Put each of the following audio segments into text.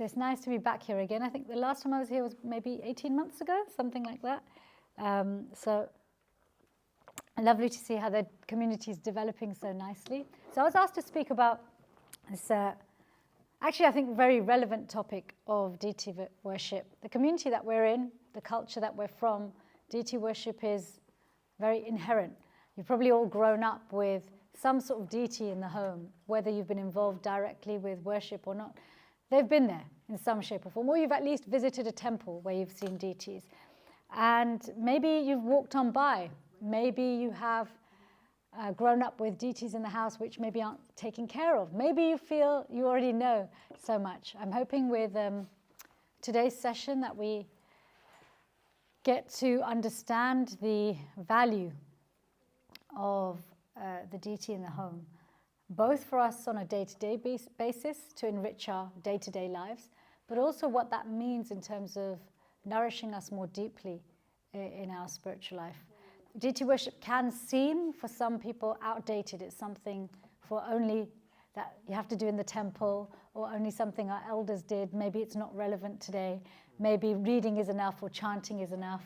So it's nice to be back here again. I think the last time I was here was maybe 18 months ago, something like that. So lovely to see how the community is developing so nicely. So I was asked to speak about this, actually I think very relevant topic of deity worship. The community that we're in, the culture that we're from, deity worship is very inherent. You've probably all grown up with some sort of deity in the home, whether you've been involved directly with worship or not. They've been there in some shape or form, or you've at least visited a temple where you've seen deities. And maybe you've walked on by. Maybe you have grown up with deities in the house which maybe aren't taken care of. Maybe you feel you already know so much. I'm hoping with today's session that we get to understand the value of the deity in the home, both for us on a day-to-day basis to enrich our day-to-day lives, but also what that means in terms of nourishing us more deeply in our spiritual life. Deity worship can seem, for some people, outdated. It's something for only that you have to do in the temple, or only something our elders did. Maybe it's not relevant today. Maybe reading is enough, or chanting is enough.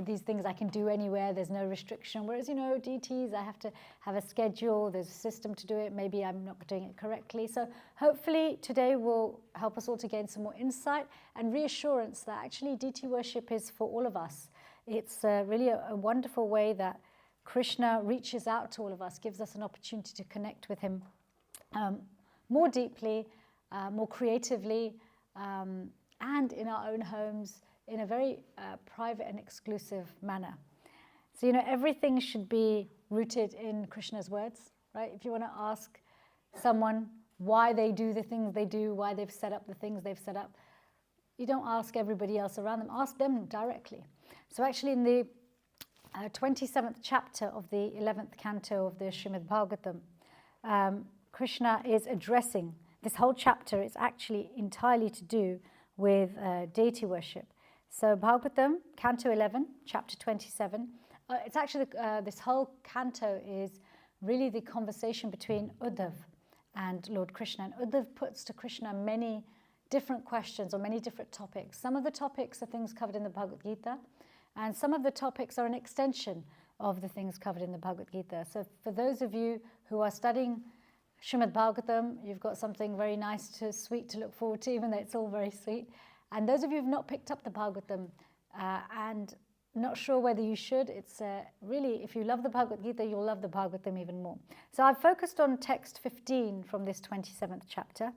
These things I can do anywhere, there's no restriction. Whereas, deities, I have to have a schedule, there's a system to do it, maybe I'm not doing it correctly. So hopefully today will help us all to gain some more insight and reassurance that actually deity worship is for all of us. It's really a wonderful way that Krishna reaches out to all of us, gives us an opportunity to connect with him more deeply, more creatively, and in our own homes, in a very private and exclusive manner. So, everything should be rooted in Krishna's words, right? If you want to ask someone why they do the things they do, why they've set up the things they've set up, you don't ask everybody else around them, ask them directly. So actually in the 27th chapter of the 11th canto of the Srimad Bhagavatam, Krishna is addressing, this whole chapter is actually entirely to do with deity worship. So Bhagavatam, Canto 11, Chapter 27, it's actually, this whole canto is really the conversation between Uddhav and Lord Krishna. And Uddhav puts to Krishna many different questions or many different topics. Some of the topics are things covered in the Bhagavad Gita, and some of the topics are an extension of the things covered in the Bhagavad Gita. So for those of you who are studying Srimad Bhagavatam, you've got something very nice sweet to look forward to, even though it's all very sweet. And those of you who have not picked up the Bhagavatam and not sure whether you should, it's really, if you love the Bhagavad Gita, you'll love the Bhagavatam even more. So I've focused on text 15 from this 27th chapter.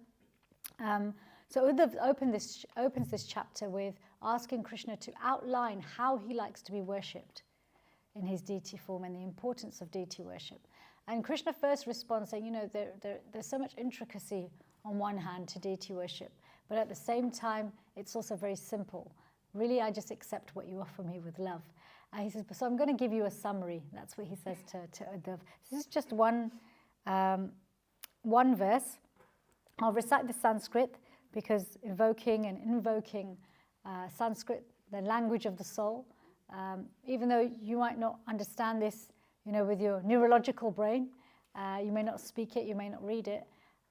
So Uddhav opens this chapter with asking Krishna to outline how he likes to be worshipped in his deity form and the importance of deity worship. And Krishna first responds saying, there's so much intricacy on one hand to deity worship, but at the same time, it's also very simple. Really, I just accept what you offer me with love. And he says, so I'm going to give you a summary. That's what he says to Uddhav. This is just one verse. I'll recite the Sanskrit because evoking and invoking Sanskrit, the language of the soul, even though you might not understand this, with your neurological brain, you may not speak it, you may not read it,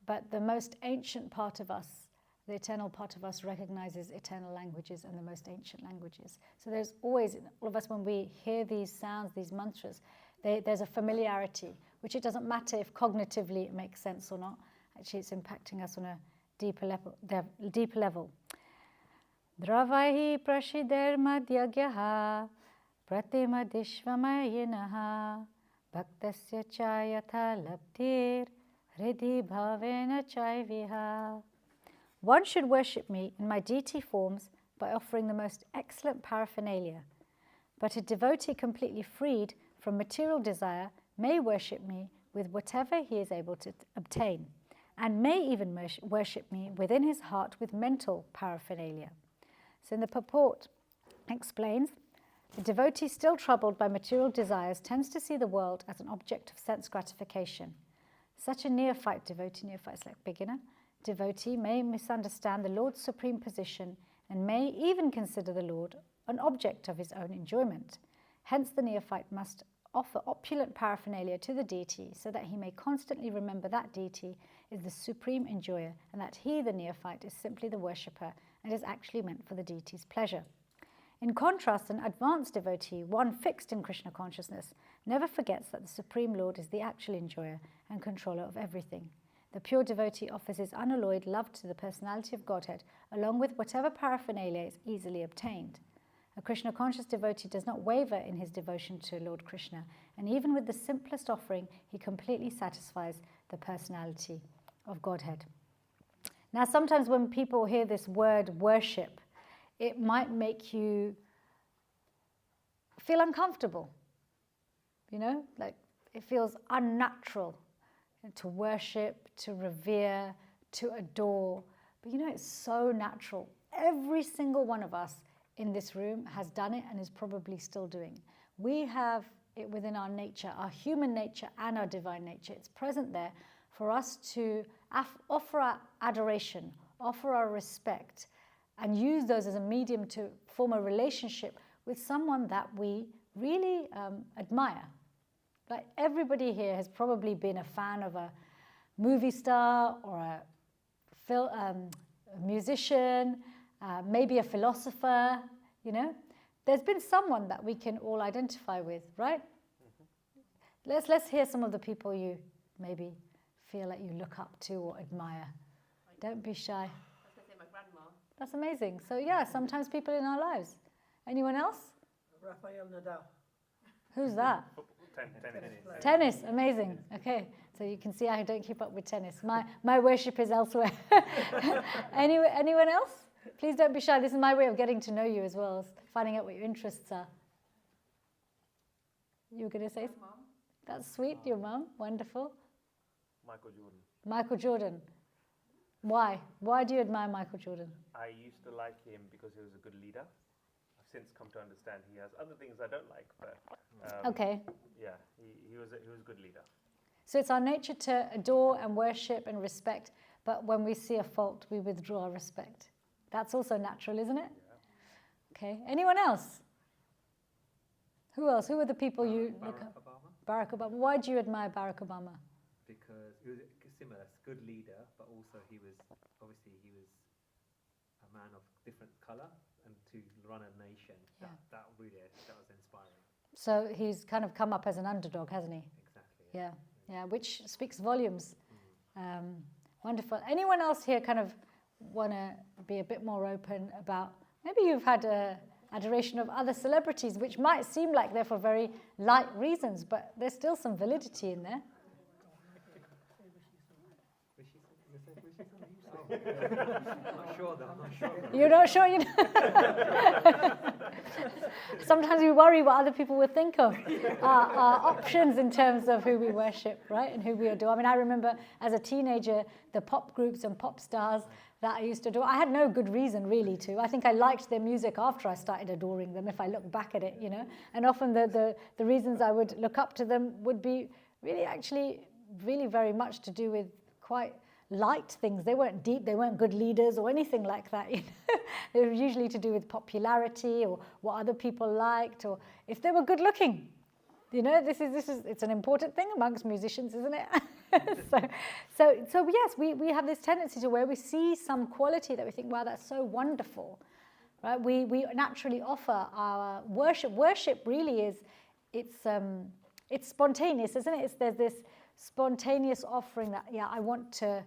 but the most ancient part of us, the eternal part of us, recognizes eternal languages and the most ancient languages. So there's always, all of us, when we hear these sounds, these mantras, there's a familiarity, which it doesn't matter if cognitively it makes sense or not. Actually, it's impacting us on a deeper level. Dravaihi prashider madhyagyaha pratima dishvamayinaha bhaktasya chayatha labdhir hridhi bhavena chaiviha. One should worship me in my deity forms by offering the most excellent paraphernalia, but a devotee completely freed from material desire may worship me with whatever he is able to obtain, and may even worship me within his heart with mental paraphernalia. So in the purport explains, the devotee still troubled by material desires tends to see the world as an object of sense gratification. Such a neophyte devotee is like beginner, devotee may misunderstand the Lord's supreme position and may even consider the Lord an object of his own enjoyment. Hence the neophyte must offer opulent paraphernalia to the deity so that he may constantly remember that deity is the supreme enjoyer, and that he, the neophyte, is simply the worshipper and is actually meant for the deity's pleasure. In contrast, an advanced devotee, one fixed in Krishna consciousness, never forgets that the Supreme Lord is the actual enjoyer and controller of everything. The pure devotee offers his unalloyed love to the personality of Godhead, along with whatever paraphernalia is easily obtained. A Krishna-conscious devotee does not waver in his devotion to Lord Krishna, and even with the simplest offering, he completely satisfies the personality of Godhead. Now, sometimes when people hear this word worship, it might make you feel uncomfortable. Like it feels unnatural to worship, to revere, to adore. But it's so natural. Every single one of us in this room has done it and is probably still doing. We have it within our nature, our human nature and our divine nature. It's present there for us to offer our adoration, offer our respect, and use those as a medium to form a relationship with someone that we really admire. Like everybody here has probably been a fan of a movie star or a musician, maybe a philosopher, There's been someone that we can all identify with, right? Mm-hmm. Let's hear some of the people you maybe feel like you look up to or admire. Don't be shy. I was going to say my grandma. That's amazing. So yeah, sometimes people in our lives. Anyone else? Rafael Nadal. Who's that? Tennis, amazing. Okay, so you can see I don't keep up with tennis. My worship is elsewhere. Anyone else? Please don't be shy. This is my way of getting to know you as well, as finding out what your interests are. You were going to say something? Mom. That's sweet, your mum. Wonderful. Michael Jordan. Michael Jordan. Why? Why do you admire Michael Jordan? I used to like him because he was a good leader. I've since come to understand he has other things I don't like, but okay. Yeah, he was a good leader. So it's our nature to adore and worship and respect, but when we see a fault, we withdraw our respect. That's also natural, isn't it? Yeah. Okay. Anyone else? Who else? Who are the people you look up? Barack Obama. Why do you admire Barack Obama? Because he was similar, good leader, but also he was a man of different colour, and to run a nation, that was inspiring. So he's kind of come up as an underdog, hasn't he? Exactly. Yeah, which speaks volumes. Wonderful. Anyone else here kind of want to be a bit more open about, maybe you've had adoration of other celebrities, which might seem like they're for very light reasons, but there's still some validity in there. I'm not sure. You're not sure? Sometimes we worry what other people will think of our options in terms of who we worship, right, and who we adore. I mean, I remember as a teenager, the pop groups and pop stars that I used to adore. I had no good reason really to. I think I liked their music after I started adoring them, if I look back at it, And often the reasons I would look up to them would be really very much to do with quite light things. They weren't deep, they weren't good leaders or anything like that. They were usually to do with popularity or what other people liked, or if they were good looking. This is it's an important thing amongst musicians, isn't it? so yes, we have this tendency to where we see some quality that we think, wow, that's so wonderful, right? We naturally offer our worship. Worship really is, it's spontaneous, isn't it? There's this spontaneous offering that, I want to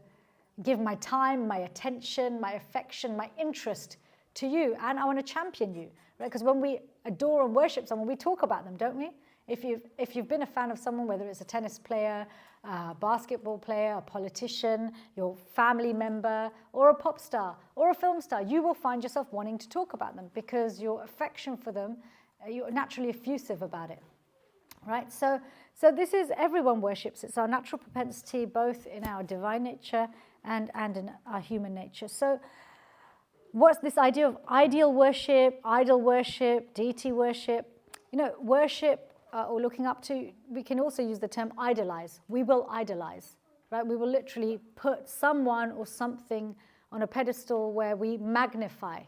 give my time, my attention, my affection, my interest to you, and I want to champion you, right? Because when we adore and worship someone, we talk about them, don't we? If you've been a fan of someone, whether it's a tennis player, a basketball player, a politician, your family member, or a pop star, or a film star, you will find yourself wanting to talk about them because your affection for them, you're naturally effusive about it, right? So this is, everyone worships. It's our natural propensity, both in our divine nature and in our human nature. So what's this idea of ideal worship, idol worship, deity worship? Worship or looking up to, we can also use the term idolize. We will idolize, right? We will literally put someone or something on a pedestal where we magnify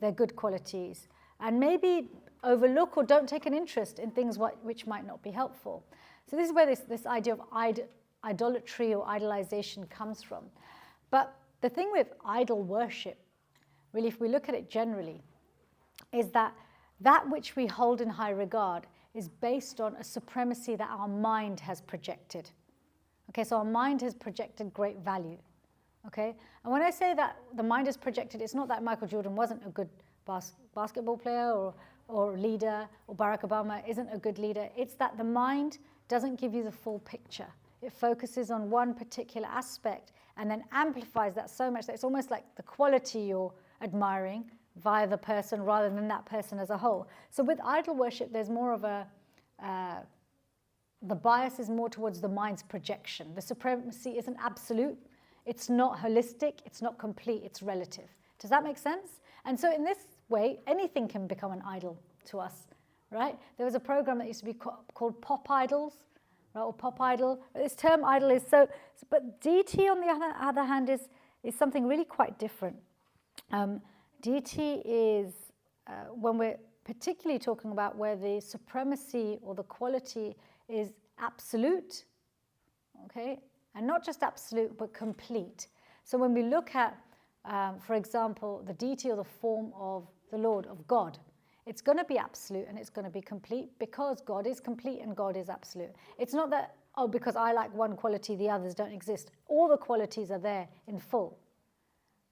their good qualities and maybe overlook or don't take an interest in things which might not be helpful. So this is where this idea of idolatry or idolization comes from. But the thing with idol worship, really, if we look at it generally, is that which we hold in high regard is based on a supremacy that our mind has projected. Okay, so our mind has projected great value. Okay, and when I say that the mind is projected, it's not that Michael Jordan wasn't a good basketball player or leader, or Barack Obama isn't a good leader. It's that the mind doesn't give you the full picture. It focuses on one particular aspect and then amplifies that so much that it's almost like the quality you're admiring via the person rather than that person as a whole. So with idol worship, there's more of the bias is more towards the mind's projection. The supremacy isn't absolute. It's not holistic, it's not complete, it's relative. Does that make sense? And so in this way, anything can become an idol to us, right? There was a program that used to be called Pop Idols, right, or Pop Idol. This term idol is but deity on the other hand is something really quite different. Deity is, when we're particularly talking about where the supremacy or the quality is absolute, okay? And not just absolute, but complete. So when we look at, for example, the deity or the form of the Lord, of God, it's going to be absolute and it's going to be complete because God is complete and God is absolute. It's not that, oh, because I like one quality, the others don't exist. All the qualities are there in full.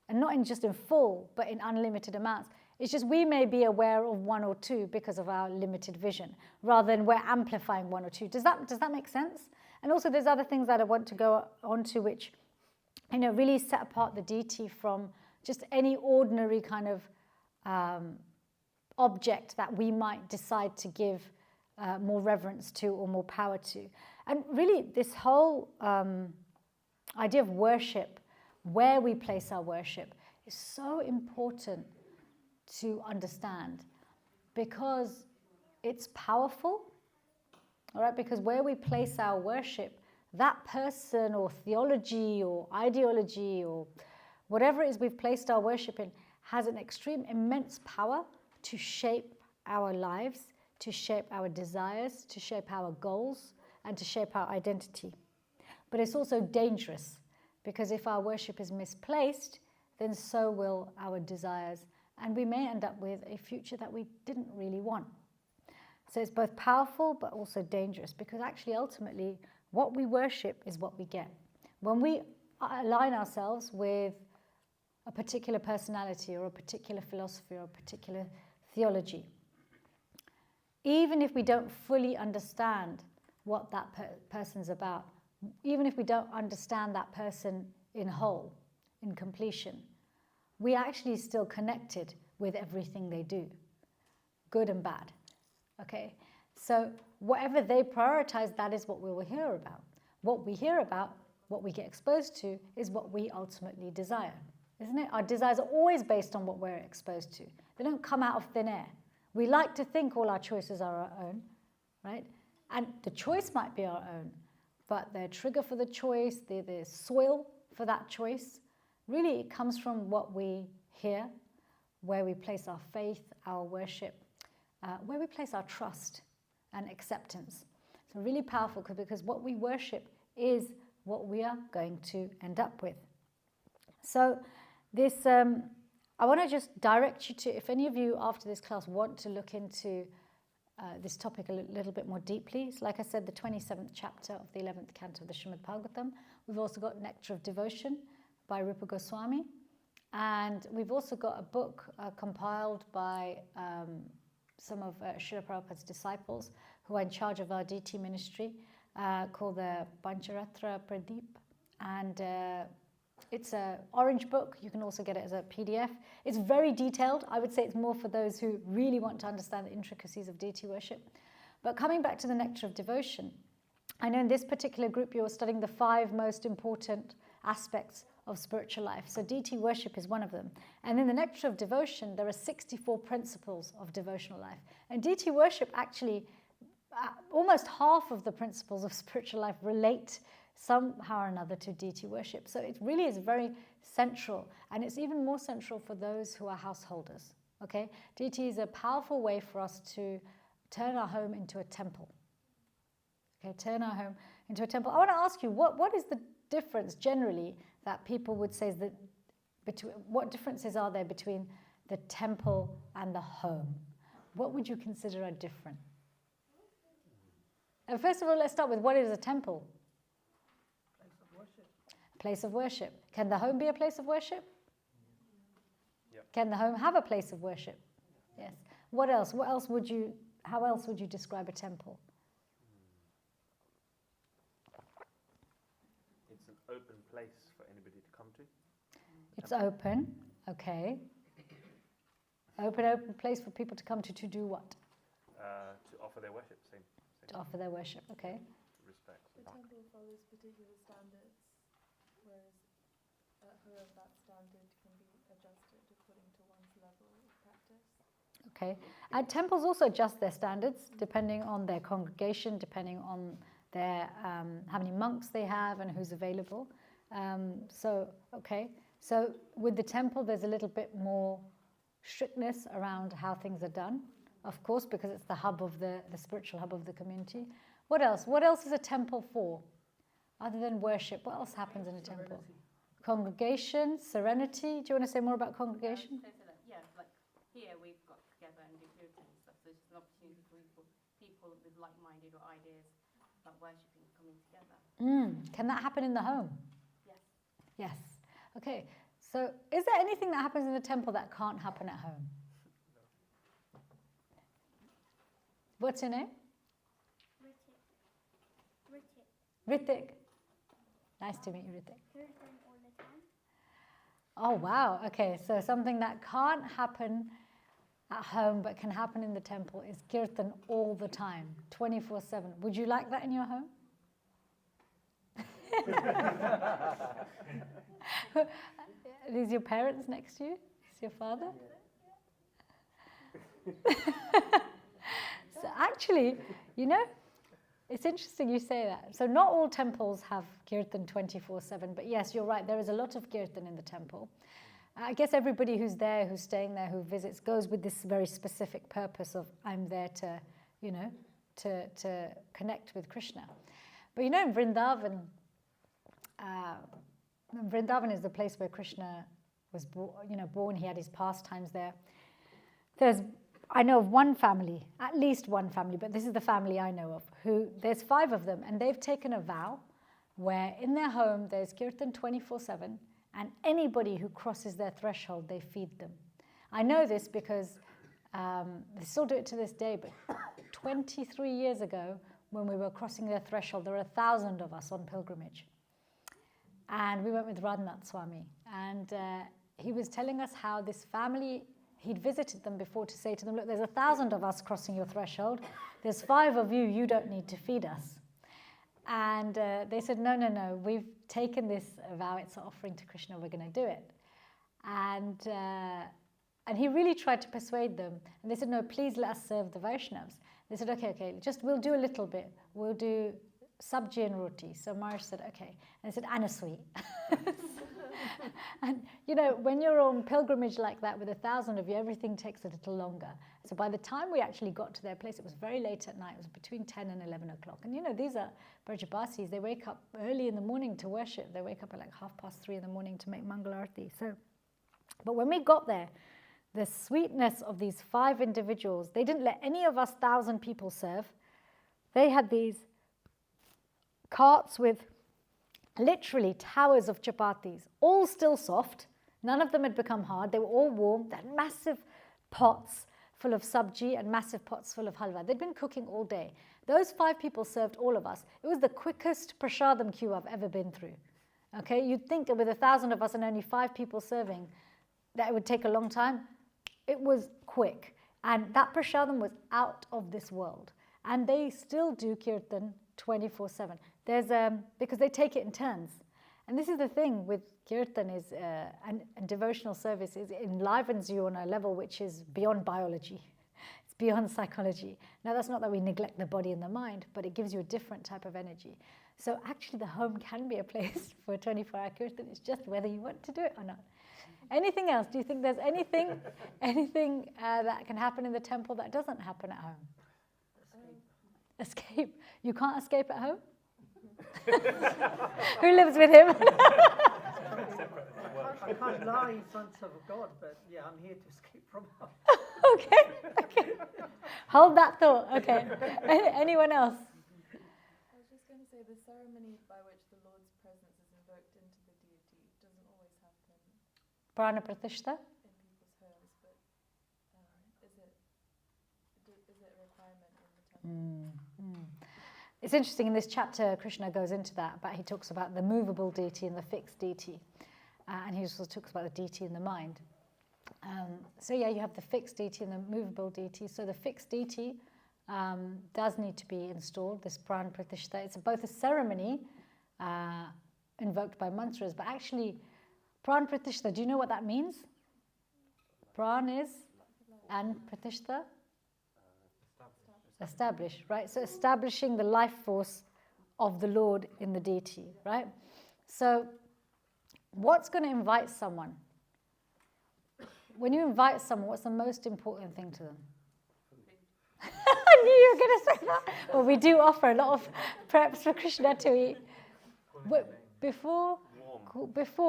And not just in full, but in unlimited amounts. It's just we may be aware of one or two because of our limited vision, rather than we're amplifying one or two. Does that make sense? And also there's other things that I want to go on to which, really set apart the deity from just any ordinary kind of object that we might decide to give more reverence to or more power to. And really this whole idea of worship, where we place our worship, is so important to understand because it's powerful. All right, because where we place our worship, that person or theology or ideology or whatever it is we've placed our worship in has an extreme, immense power to shape our lives, to shape our desires, to shape our goals, and to shape our identity. But it's also dangerous because if our worship is misplaced, then so will our desires, and we may end up with a future that we didn't really want. So it's both powerful but also dangerous because actually ultimately what we worship is what we get. When we align ourselves with a particular personality or a particular philosophy or a particular theology, even if we don't fully understand what that person's about, even if we don't understand that person in whole, in completion, we are actually still connected with everything they do, good and bad. Okay, so whatever they prioritize, that is what we will hear about. What we hear about, what we get exposed to, is what we ultimately desire, isn't it? Our desires are always based on what we're exposed to. They don't come out of thin air. We like to think all our choices are our own, right? And the choice might be our own, but the trigger for the choice, the soil for that choice, really it comes from what we hear, where we place our faith, our worship, where we place our trust and acceptance. So really powerful because what we worship is what we are going to end up with. So this, I want to just direct you to, if any of you after this class want to look into this topic a little bit more deeply. So like I said, the 27th chapter of the 11th canto of the Srimad Bhagavatam. We've also got Nectar of Devotion by Rupa Goswami. And we've also got a book compiled by some of Srila Prabhupada's disciples who are in charge of our DT ministry called the Pancharatra Pradeep. And it's an orange book. You can also get it as a PDF. It's very detailed. I would say it's more for those who really want to understand the intricacies of deity worship. But coming back to the Nectar of Devotion, I know in this particular group you're studying the 5 most important aspects of spiritual life. So deity worship is one of them. And in the Nectar of Devotion, there are 64 principles of devotional life. And deity worship actually, almost half of the principles of spiritual life relate somehow or another to deity worship. So it really is very central, and it's even more central for those who are householders. Okay, deity is a powerful way for us to turn our home into a temple. Okay, turn our home into a temple. I want to ask you, what is the difference generally that people would say is that what differences are there between the temple and the home? What would you consider are different? And first of all, let's start with what is a temple? Place of worship. Place of worship. Can the home be a place of worship? Yep. Can the home have a place of worship? Yes. What else? How else would you describe a temple? It's an open place for anybody to come to. It's open, okay. Open place for people to come to do what? To offer their worship, same To offer their worship, okay. respect. The temple follows particular standards, whereas at home that standard can be adjusted according to one's level of practice. Okay. And temples also adjust their standards depending on their congregation, depending on their how many monks they have and who's available. So with the temple, there's a little bit more strictness around how things are done, of course, because it's the hub of the spiritual hub of the community. What else? What else is a temple for? Other than worship, what else happens in a temple? Serenity. Congregation, serenity. Do you want to say more about congregation? Yeah, like here we've got together and do kirtan and stuff, so it's just an opportunity for people with like-minded or ideas about worshipping coming together. Can that happen in the home? Yes. Yes. Okay. So is there anything that happens in the temple that can't happen at home? What's your name? Ritik. Nice to meet you, Ritik. All the time. Oh, wow. Okay, so something that can't happen at home but can happen in the temple is kirtan all the time, 24/7. Would you like that in your home? Are these your parents next to you? Is your father? So actually, it's interesting you say that. So not all temples have kirtan 24/7, but yes, you're right. There is a lot of kirtan in the temple. I guess everybody who's there, who's staying there, who visits, goes with this very specific purpose of I'm there to, to connect with Krishna. But in Vrindavan, Vrindavan is the place where Krishna was born. He had his pastimes there. I know of one family, at least one family, but this is the family I know of, there's 5 of them, and they've taken a vow where in their home there's kirtan 24/7, and anybody who crosses their threshold, they feed them. I know this because they still do it to this day, but 23 years ago, when we were crossing their threshold, there were 1,000 of us on pilgrimage. And we went with Radhanath Swami, and he was telling us how this family, he'd visited them before to say to them, look, there's 1,000 of us crossing your threshold. There's 5 of you, you don't need to feed us. And they said, no, we've taken this vow, it's an offering to Krishna, we're going to do it. And he really tried to persuade them. And they said, no, please let us serve the Vaishnavas. They said, okay, we'll do a little bit. We'll do sabji and roti. So Maharaj said, okay. And they said, and a sweet. And, when you're on pilgrimage like that with 1,000 of you, everything takes a little longer. So by the time we actually got to their place, it was very late at night. It was between 10 and 11 o'clock. And, these are Brajabasis. They wake up early in the morning to worship. They wake up at like 3:30 in the morning to make Mangal Arati. But when we got there, the sweetness of these 5 individuals, they didn't let any of us 1,000 people serve. They had these carts with literally towers of chapatis, all still soft. None of them had become hard. They were all warm. They had massive pots full of sabji and massive pots full of halwa. They'd been cooking all day. Those 5 people served all of us. It was the quickest prasadam queue I've ever been through. Okay, you'd think that with 1,000 of us and only 5 people serving, that it would take a long time. It was quick. And that prasadam was out of this world. And they still do kirtan 24/7. Because they take it in turns. And this is the thing with kirtan and devotional service, it enlivens you on a level which is beyond biology. It's beyond psychology. Now, that's not that we neglect the body and the mind, but it gives you a different type of energy. So actually, the home can be a place for 24-hour kirtan. It's just whether you want to do it or not. Anything else? Do you think there's anything that can happen in the temple that doesn't happen at home? Escape. You can't escape at home? Who lives with him? I can't lie in front of God, but yeah, I'm here to escape from her. Okay. Hold that thought. Okay. Anyone else? I was just going to say the ceremony by which the Lord's presence is invoked into the deity doesn't always happen Prana Pratishtha. in people's homes, but is it a requirement in the temple? It's interesting, in this chapter, Krishna goes into that, but he talks about the movable deity and the fixed deity. And he also talks about the deity in the mind. So yeah, you have the fixed deity and the movable deity. So the fixed deity does need to be installed, this Pran Pratishtha. It's both a ceremony invoked by mantras, but actually, Pran Pratishtha, do you know what that means? Pran is, and Pratishtha? Establish, right? So establishing the life force of the Lord in the deity, right? So what's going to invite someone? When you invite someone, what's the most important thing to them? I knew you were going to say that. Well, we do offer a lot of preps for Krishna to eat. Before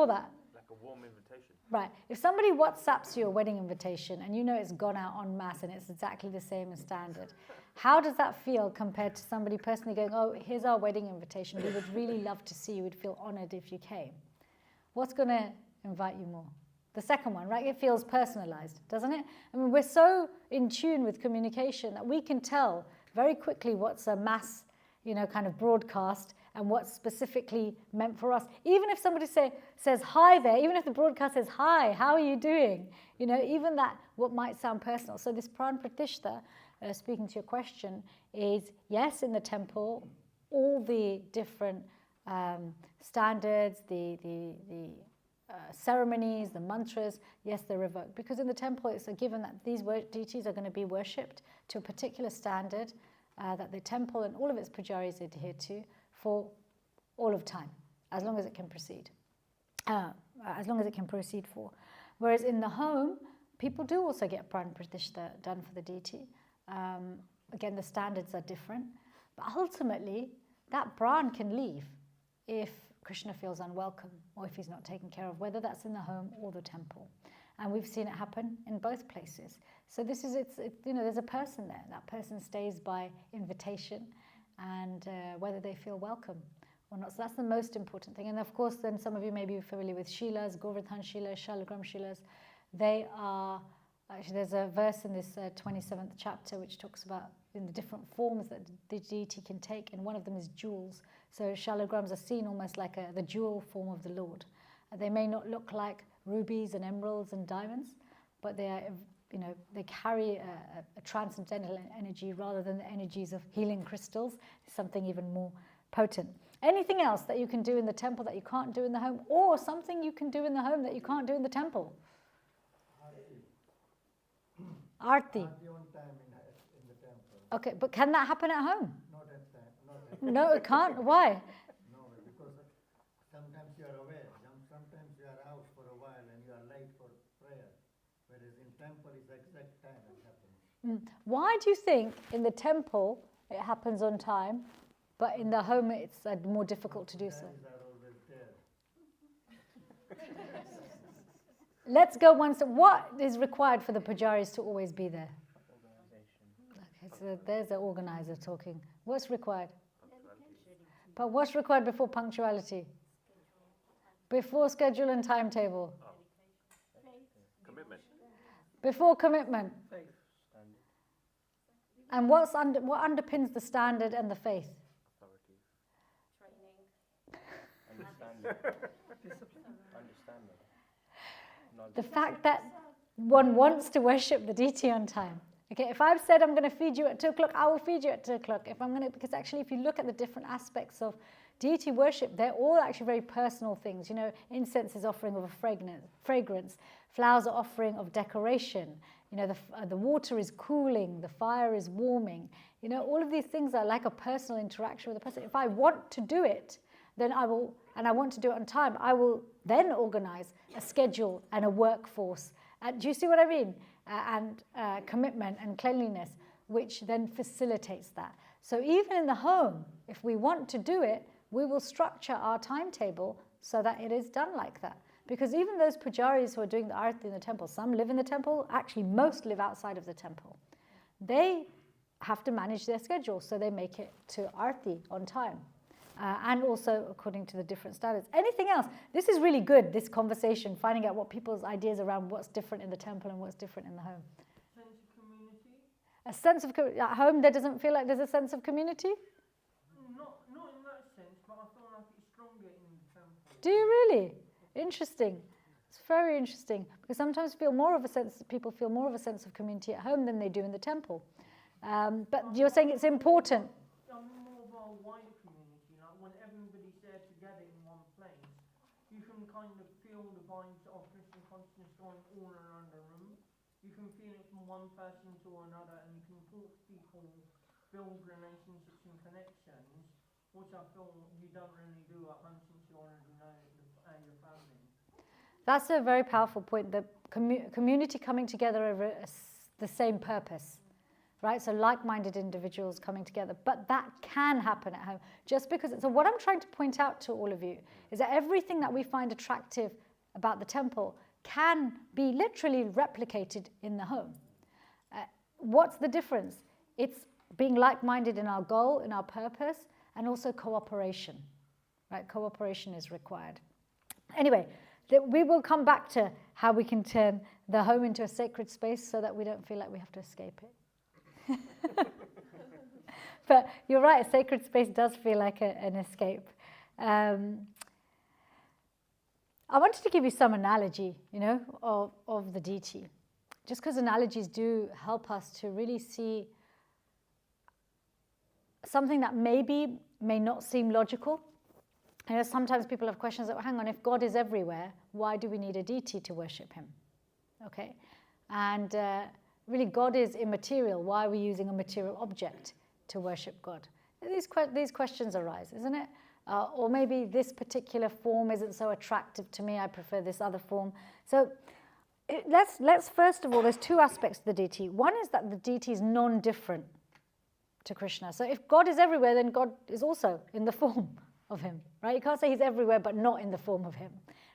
that, Like a warm invitation. right, if somebody WhatsApps you a wedding invitation and you know it's gone out en masse and it's exactly the same as standard, how does that feel compared to somebody personally going, oh, here's our wedding invitation, we would really love to see you, we'd feel honoured if you came? What's going to invite you more? The second one, right? It feels personalised, doesn't it? I mean, we're so in tune with communication that we can tell very quickly what's a mass, kind of broadcast and what's specifically meant for us. Even if somebody says hi there, even if the broadcast says hi, how are you doing? Even that, what might sound personal. So this Pran Pratishtha, speaking to your question, is yes, in the temple, all the different standards, the ceremonies, the mantras, yes, they're revoked. Because in the temple, it's a given that these deities are going to be worshipped to a particular standard that the temple and all of its pujaris adhere to for all of time, as long as it can proceed. For. Whereas in the home, people do also get Pran Pratishtha done for the deity. Again, the standards are different. But ultimately, that Pran can leave if Krishna feels unwelcome or if he's not taken care of, whether that's in the home or the temple. And we've seen it happen in both places. So this is, there's a person there. That person stays by invitation and whether they feel welcome or not. So that's the most important thing. And of course, then some of you may be familiar with Shilas, Govardhan Shilas, Shalagram Shilas. They are, actually there's a verse in this 27th chapter which talks about in the different forms that the deity can take, and one of them is jewels. So shalagrams are seen almost like the jewel form of the Lord. They may not look like rubies and emeralds and diamonds, but they are, they carry a transcendental energy rather than the energies of healing crystals. It's something even more potent. Anything else that you can do in the temple that you can't do in the home, or something you can do in the home that you can't do in the temple? Arti. On time in the temple. Okay, but can that happen at home? Not at time. No, it can't. Why? No, because sometimes you are away, sometimes you are out for a while and you are late for prayer. Whereas in temple, it's exact time it happens. Why do you think in the temple it happens on time, but in the home it's more difficult to do so? Pujaris are always there. Let's go one step. What is required for the pujaris to always be there? Okay, so there's the organizer talking. What's required? But what's required before punctuality? Before schedule and timetable? Commitment. Before commitment? Faith. And what underpins the standard and the faith? Authority. Understanding. The fact that one wants to worship the deity on time. Okay, if I've said I'm going to feed you at 2 o'clock, I will feed you at 2 o'clock. Because actually, if you look at the different aspects of deity worship, they're all actually very personal things. Incense is offering of a fragrance. Flowers are offering of decoration. The water is cooling. The fire is warming. All of these things are like a personal interaction with a person. If I want to do it, then I will, and I want to do it on time, I will then organize a schedule and a workforce. Do you see what I mean? And commitment and cleanliness, which then facilitates that. So even in the home, if we want to do it, we will structure our timetable so that it is done like that. Because even those pujaris who are doing the arati in the temple, some live in the temple, actually most live outside of the temple. They have to manage their schedule, so they make it to arati on time. And also according to the different standards. Anything else? This is really good, this conversation, finding out what people's ideas around what's different in the temple and what's different in the home. Sense of community? A sense of, at home there doesn't feel like there's a sense of community? Not in that sense, but I feel like it's stronger in the temple. Do you really? Interesting. It's very interesting. Because sometimes people feel more of a sense of community at home than they do in the temple. But you're saying it's important. I'm more of a wider community, like when everybody's there together in one place, you can kind of feel the vibes of Christian consciousness going all around the room. You can feel it from one person to another, and you can talk to people, build relationships and connections, which I feel you don't really do at home since you already know your family. That's a very powerful point, the community coming together over the same purpose. Right, so like-minded individuals coming together, but that can happen at home. Just because, so what I'm trying to point out to all of you is that everything that we find attractive about the temple can be literally replicated in the home. What's the difference? It's being like-minded in our goal, in our purpose, and also cooperation. Right, cooperation is required. Anyway, we will come back to how we can turn the home into a sacred space so that we don't feel like we have to escape it. But you're right, a sacred space does feel like an escape. I wanted to give you some analogy, of the deity. Just because analogies do help us to really see something that may not seem logical. Sometimes people have questions that, well, hang on, if God is everywhere, why do we need a deity to worship him? Okay, and really, God is immaterial. Why are we using a material object to worship God? These questions arise, isn't it? Or maybe this particular form isn't so attractive to me. I prefer this other form. So let's first of all, there's two aspects to the deity. One is that the deity is non-different to Krishna. So if God is everywhere, then God is also in the form of him, right? You can't say he's everywhere but not in the form of him.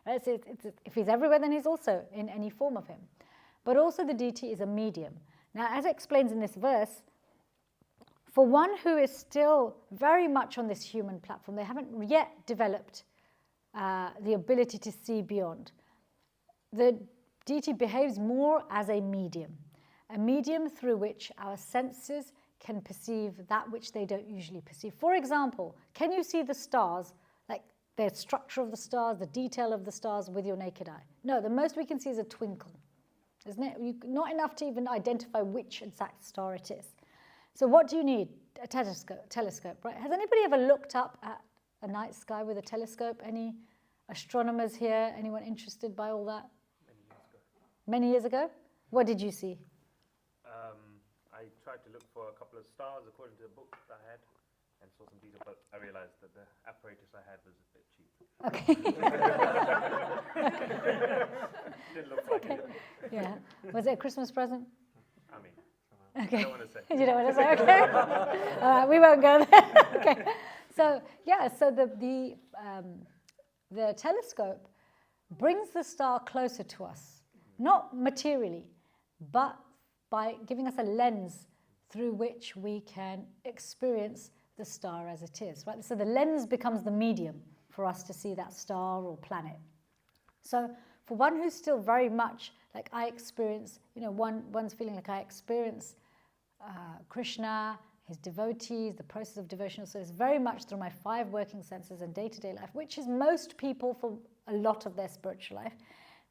Right? So if he's everywhere, then he's also in any form of him. But also the deity is a medium. Now, as it explains in this verse, for one who is still very much on this human platform, they haven't yet developed the ability to see beyond. The deity behaves more as a medium through which our senses can perceive that which they don't usually perceive. For example, can you see the stars, like the structure of the stars, the detail of the stars with your naked eye? No, the most we can see is a twinkle. Isn't it? Not enough to even identify which exact star it is. So what do you need? A telescope, right? Has anybody ever looked up at a night sky with a telescope? Any astronomers here? Anyone interested by all that? Many years ago? What did you see? I tried to look for a couple of stars according to the book that I had and saw some detail, but I realized that the apparatus I had was a bit cheap. Okay. Didn't look like it. Yeah. Was it a Christmas present? I mean, Okay. I don't want to say. You don't want to say, okay. All right, we won't go there. Okay. So, so the telescope brings the star closer to us, not materially, but by giving us a lens through which we can experience the star as it is, right? So the lens becomes the medium for us to see that star or planet. So for one who's still very much like I experience, one's feeling like I experience Krishna, his devotees, the process of devotional service, very much through my 5 working senses and day-to-day life, which is most people for a lot of their spiritual life.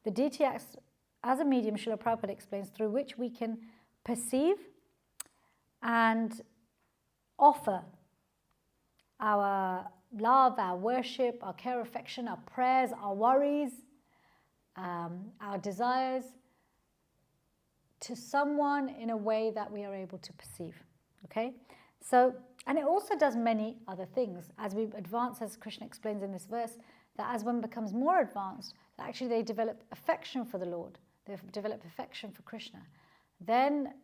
The deity acts as a medium, Srila Prabhupada explains, through which we can perceive and offer our love, our worship, our care, affection, our prayers, our worries, our desires to someone in a way that we are able to perceive. Okay? So, and it also does many other things. As we advance, as Krishna explains in this verse, that as one becomes more advanced, that actually they develop affection for the Lord, they develop affection for Krishna, then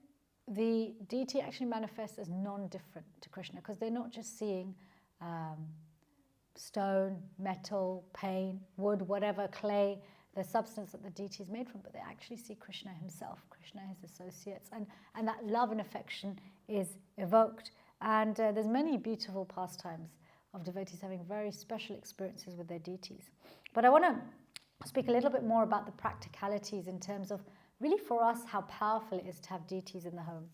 the deity actually manifests as non-different to Krishna, because they're not just seeing stone, metal, paint, wood, whatever, clay, the substance that the deity is made from, but they actually see Krishna himself, Krishna, his associates, and that love and affection is evoked. And there's many beautiful pastimes of devotees having very special experiences with their deities. But I want to speak a little bit more about the practicalities in terms of really for us how powerful it is to have deities in the home.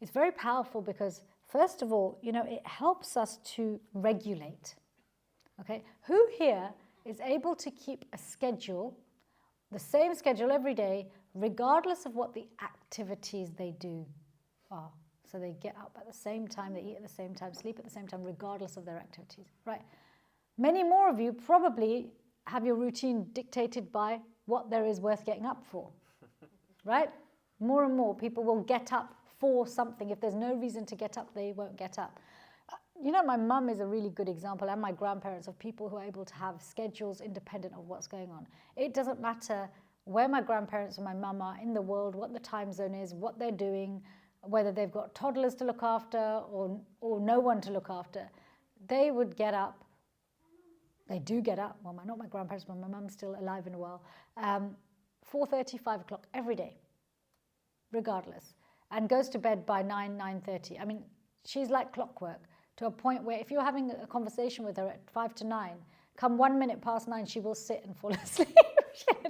It's very powerful because, first of all, it helps us to regulate. Okay, who here is able to keep a schedule, the same schedule every day, regardless of what the activities they do are? So they get up at the same time, they eat at the same time, sleep at the same time, regardless of their activities, right? Many more of you probably have your routine dictated by what there is worth getting up for, right? More and more people will get up for something. If there's no reason to get up, they won't get up. My mum is a really good example, and my grandparents, of people who are able to have schedules independent of what's going on. It doesn't matter where my grandparents or my mum are in the world, what the time zone is, what they're doing, whether they've got toddlers to look after or no one to look after. They would get up. They do get up. Well, not my grandparents, but my mum's still alive and well. 4:30, 5 o'clock every day, regardless, and goes to bed by 9:30. I mean, she's like clockwork, to a point where if you're having a conversation with her at 5 to 9, come 1 minute past 9, she will sit and fall asleep.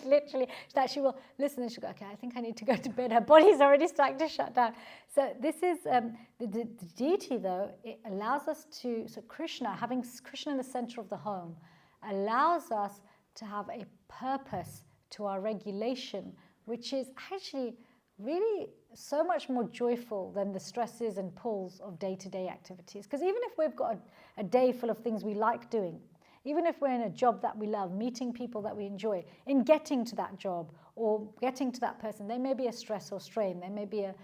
Literally, that she will listen and she'll go, okay, I think I need to go to bed. Her body's already starting to shut down. So this is, the deity though, it allows us to, so Krishna, having Krishna in the center of the home, allows us to have a purpose to our regulation, which is actually really so much more joyful than the stresses and pulls of day-to-day activities. Because even if we've got a day full of things we like doing, even if we're in a job that we love, meeting people that we enjoy, in getting to that job or getting to that person, there may be a stress or strain, there may be a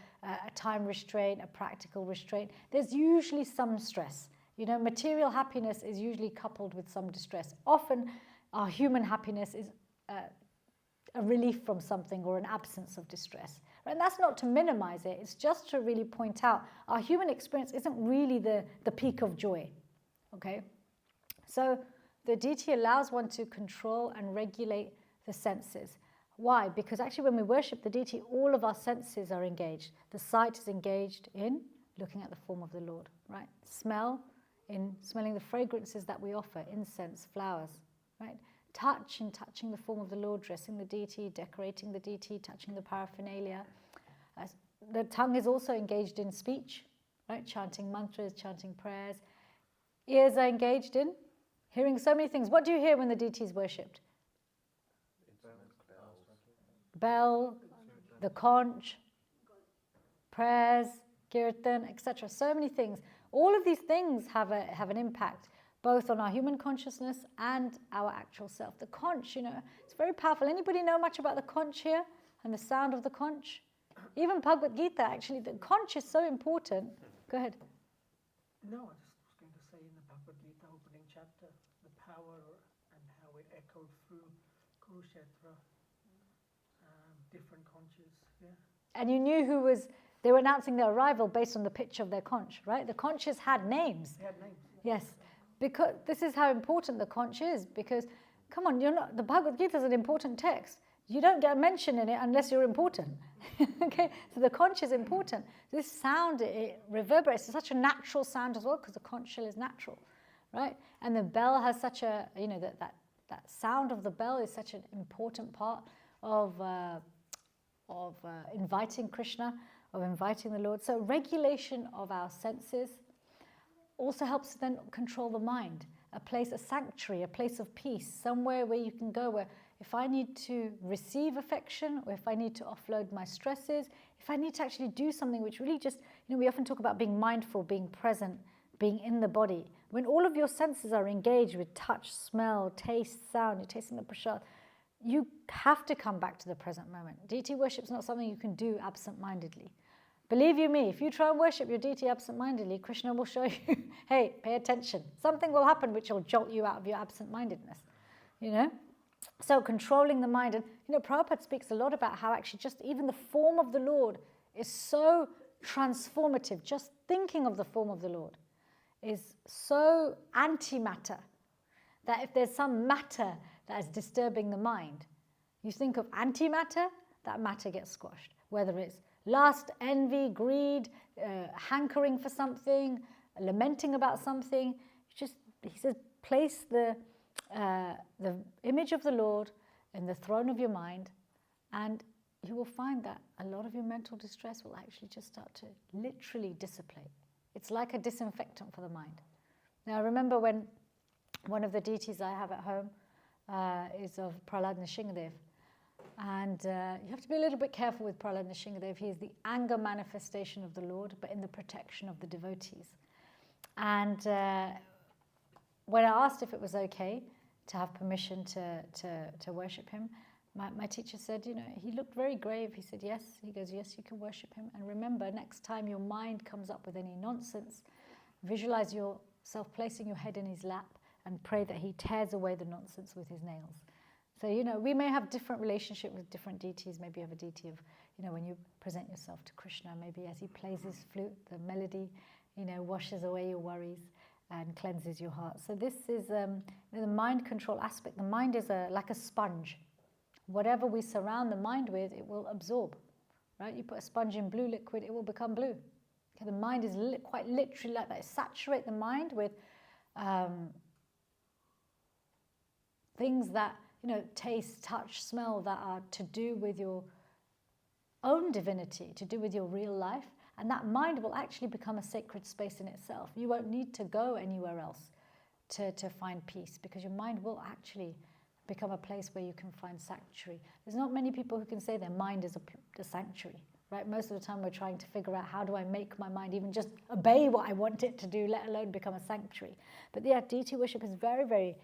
time restraint, a practical restraint. There's usually some stress. Material happiness is usually coupled with some distress. Often our human happiness is a relief from something or an absence of distress. And that's not to minimize it, it's just to really point out our human experience isn't really the peak of joy. Okay? So the deity allows one to control and regulate the senses. Why? Because actually when we worship the deity, all of our senses are engaged. The sight is engaged in looking at the form of the Lord, right? Smell, in smelling the fragrances that we offer, incense, flowers, right? Touch, in touching the form of the Lord, dressing the deity, decorating the deity, touching the paraphernalia. The tongue is also engaged in speech, right? Chanting mantras, chanting prayers. Ears are engaged in hearing so many things. What do you hear when the deity is worshipped? Bell, the conch, prayers, kirtan, etc. So many things. All of these things have an impact, both on our human consciousness and our actual self. The conch, it's very powerful. Anybody know much about the conch here and the sound of the conch? Even Bhagavad Gita, actually, the conch is so important. Go ahead. No, I just was going to say in the Bhagavad Gita opening chapter, the power and how it echoed through Kurukshetra, different conches, yeah. And you knew they were announcing their arrival based on the pitch of their conch, right? The conches had names. They had names. Yes, because this is how important the conch is, because, come on, the Bhagavad Gita is an important text. You don't get a mention in it unless you're important. Okay, so the conch is important. This sound, it reverberates. It's such a natural sound as well, because the conch shell is natural, right? And the bell has such a, that sound of the bell is such an important part of inviting Krishna, of inviting the Lord. So regulation of our senses also helps to then control the mind. A sanctuary, a place of peace, somewhere where you can go where if I need to receive affection, or if I need to offload my stresses, if I need to actually do something which really just, we often talk about being mindful, being present, being in the body. When all of your senses are engaged with touch, smell, taste, sound, you're tasting the prasad, you have to come back to the present moment. Deity worship is not something you can do absent-mindedly. Believe you me, if you try and worship your deity absent-mindedly, Krishna will show you, hey, pay attention. Something will happen which will jolt you out of your absent-mindedness, So controlling the mind, and Prabhupada speaks a lot about how actually just even the form of the Lord is so transformative. Just thinking of the form of the Lord is so antimatter, That if there's some matter that is disturbing the mind, you think of antimatter, that matter gets squashed. Whether it's lust, envy, greed, hankering for something, lamenting about something, he says, place the image of the Lord in the throne of your mind, and you will find that a lot of your mental distress will actually just start to literally dissipate. It's like a disinfectant for the mind. Now, I remember when one of the deities I have at home is of Prahlad Nrsimhadev. And you have to be a little bit careful with Prahlad Nrsimhadev. He is the anger manifestation of the Lord, but in the protection of the devotees. And when I asked if it was okay to have permission to worship him, my teacher said, he looked very grave. He said, yes. He goes, yes, you can worship him. And remember, next time your mind comes up with any nonsense, visualize yourself placing your head in his lap and pray that he tears away the nonsense with his nails. So, we may have different relationship with different deities. Maybe you have a deity of, when you present yourself to Krishna, maybe as he plays his flute, the melody, washes away your worries and cleanses your heart. So this is the mind control aspect. The mind is like a sponge. Whatever we surround the mind with, it will absorb, right? You put a sponge in blue liquid, it will become blue. Okay, the mind is quite literally like that. Saturate the mind with things that, taste, touch, smell, that are to do with your own divinity, to do with your real life. And that mind will actually become a sacred space in itself. You won't need to go anywhere else to find peace, because your mind will actually become a place where you can find sanctuary. There's not many people who can say their mind is a sanctuary, right? Most of the time we're trying to figure out, how do I make my mind even just obey what I want it to do, let alone become a sanctuary. But yeah, deity worship is very, very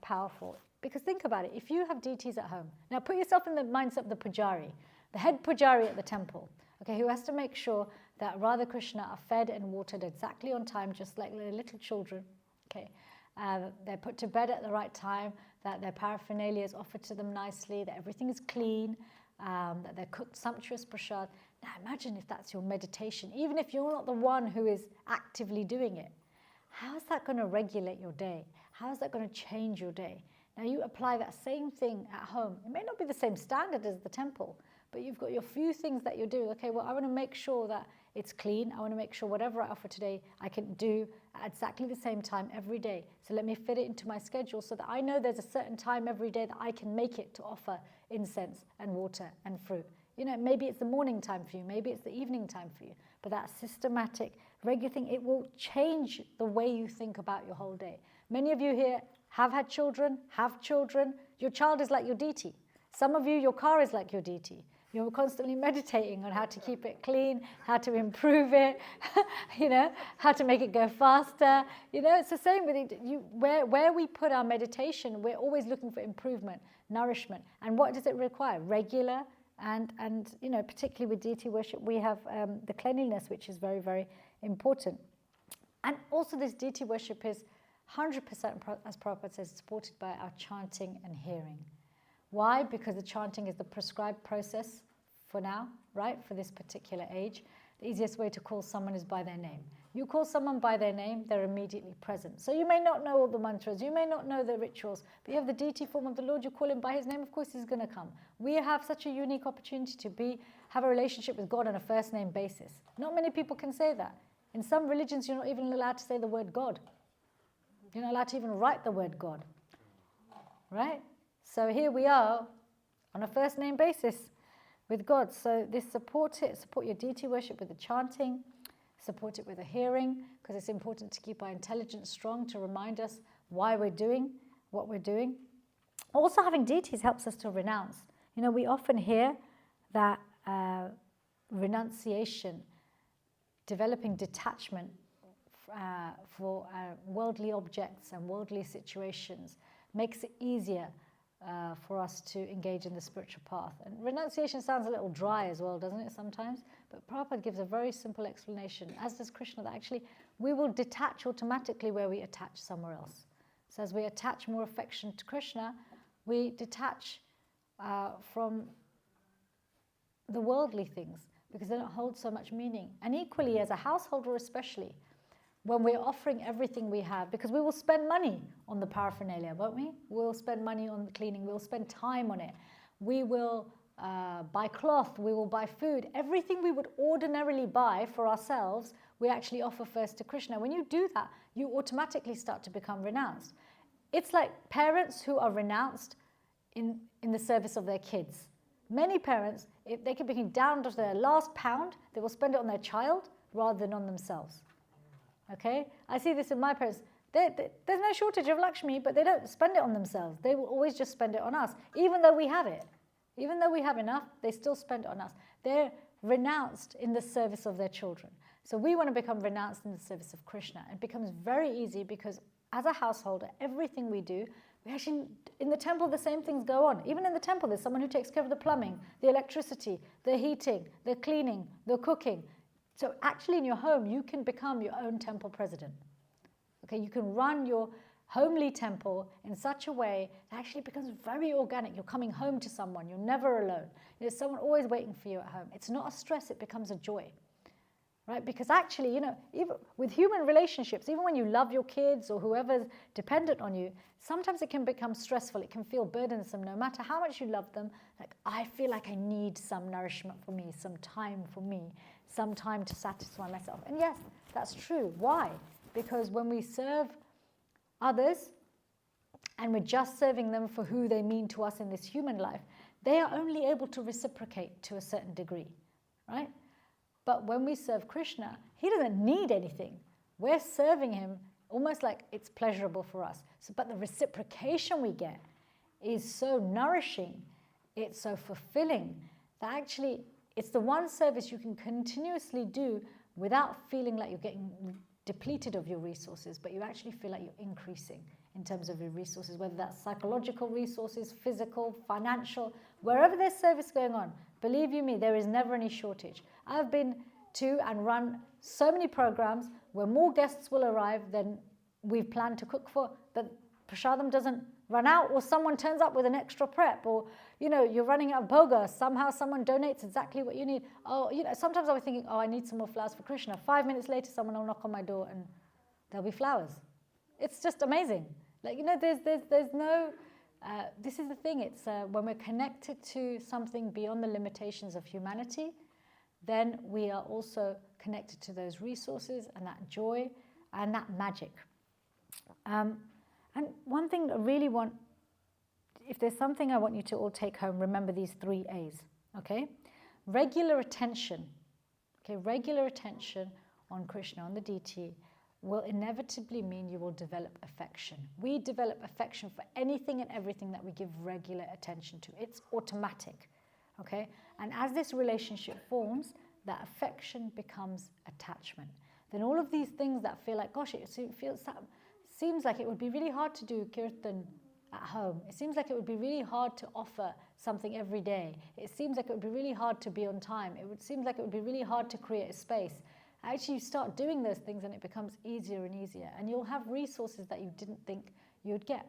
powerful. Because think about it, if you have deities at home, now put yourself in the mindset of the pujari, the head pujari at the temple, okay, who has to make sure that Radha Krishna are fed and watered exactly on time, just like little children, okay. They're put to bed at the right time, that their paraphernalia is offered to them nicely, that everything is clean, that they're cooked sumptuous prasad. Now imagine if that's your meditation, even if you're not the one who is actively doing it. How is that going to regulate your day? How is that going to change your day? Now you apply that same thing at home. It may not be the same standard as the temple, but you've got your few things that you do. Okay, well, I want to make sure that it's clean. I want to make sure whatever I offer today, I can do at exactly the same time every day. So let me fit it into my schedule so that I know there's a certain time every day that I can make it to offer incense and water and fruit. Maybe it's the morning time for you. Maybe it's the evening time for you. But that systematic, regular thing, it will change the way you think about your whole day. Many of you here have had children, have children. Your child is like your deity. Some of you, your car is like your deity. You're constantly meditating on how to keep it clean, how to improve it, how to make it go faster. It's the same with it. Where we put our meditation, we're always looking for improvement, nourishment. And what does it require? Regular and particularly with deity worship, we have the cleanliness, which is very, very important. And also this deity worship is 100%, as Prabhupada says, supported by our chanting and hearing. Why? Because the chanting is the prescribed process for now, right? For this particular age. The easiest way to call someone is by their name. You call someone by their name, they're immediately present. So you may not know all the mantras, you may not know the rituals, but you have the deity form of the Lord, you call him by his name, of course he's going to come. We have such a unique opportunity to have a relationship with God on a first name basis. Not many people can say that. In some religions, you're not even allowed to say the word God. You're not allowed to even write the word God, right? So here we are on a first name basis with God. So this support your deity worship with the chanting, support it with the hearing, because it's important to keep our intelligence strong to remind us why we're doing what we're doing. Also having deities helps us to renounce. We often hear that renunciation, developing detachment for worldly objects and worldly situations makes it easier for us to engage in the spiritual path. And renunciation sounds a little dry as well, doesn't it, sometimes? But Prabhupada gives a very simple explanation, as does Krishna, that actually we will detach automatically where we attach somewhere else. So as we attach more affection to Krishna, we detach from the worldly things, because they don't hold so much meaning. And equally, as a householder especially, when we're offering everything we have, because we will spend money on the paraphernalia, won't we? We'll spend money on the cleaning, we'll spend time on it. We will buy cloth, we will buy food. Everything we would ordinarily buy for ourselves, we actually offer first to Krishna. When you do that, you automatically start to become renounced. It's like parents who are renounced in the service of their kids. Many parents, if they can be down to their last pound, they will spend it on their child rather than on themselves. Okay? I see this in my parents. There's no shortage of Lakshmi, but they don't spend it on themselves. They will always just spend it on us. Even though we have it, even though we have enough, they still spend it on us. They're renounced in the service of their children. So we want to become renounced in the service of Krishna. It becomes very easy because as a householder, everything we do, we actually, in the temple, the same things go on. Even in the temple, there's someone who takes care of the plumbing, the electricity, the heating, the cleaning, the cooking. So actually in your home, you can become your own temple president. Okay, you can run your homely temple in such a way that actually becomes very organic. You're coming home to someone. You're never alone. There's someone always waiting for you at home. It's not a stress. It becomes a joy. Right? Because actually, even with human relationships, even when you love your kids or whoever's dependent on you, sometimes it can become stressful. It can feel burdensome. No matter how much you love them, like, I feel like I need some nourishment for me, some time for me, some time to satisfy myself. And yes, that's true. Why? Because when we serve others and we're just serving them for who they mean to us in this human life, they are only able to reciprocate to a certain degree, right? But when we serve Krishna, he doesn't need anything. We're serving him almost like it's pleasurable for us. But the reciprocation we get is so nourishing, it's so fulfilling, that actually it's the one service you can continuously do without feeling like you're getting depleted of your resources, but you actually feel like you're increasing in terms of your resources, whether that's psychological resources, physical, financial, wherever there's service going on. Believe you me, there is never any shortage. I've been to and run so many programs where more guests will arrive than we've planned to cook for, but prasadam doesn't run out, or someone turns up with an extra prep, or you're running out of bhoga, somehow someone donates exactly what you need. Sometimes I was thinking, I need some more flowers for Krishna. 5 minutes later, someone will knock on my door and there'll be flowers. It's just amazing. There's no. This is the thing. It's when we're connected to something beyond the limitations of humanity, then we are also connected to those resources and that joy and that magic. And one thing I really want, if there's something I want you to all take home, remember these 3 A's, okay? Regular attention, okay? Regular attention on Krishna, on the deity, will inevitably mean you will develop affection. We develop affection for anything and everything that we give regular attention to. It's automatic, okay? And as this relationship forms, that affection becomes attachment. Then all of these things that feel like, gosh, seems like it would be really hard to do kirtan at home. It seems like it would be really hard to offer something every day. It seems like it would be really hard to be on time. It seems like it would be really hard to create a space. Actually, you start doing those things and it becomes easier and easier. And you'll have resources that you didn't think you'd get.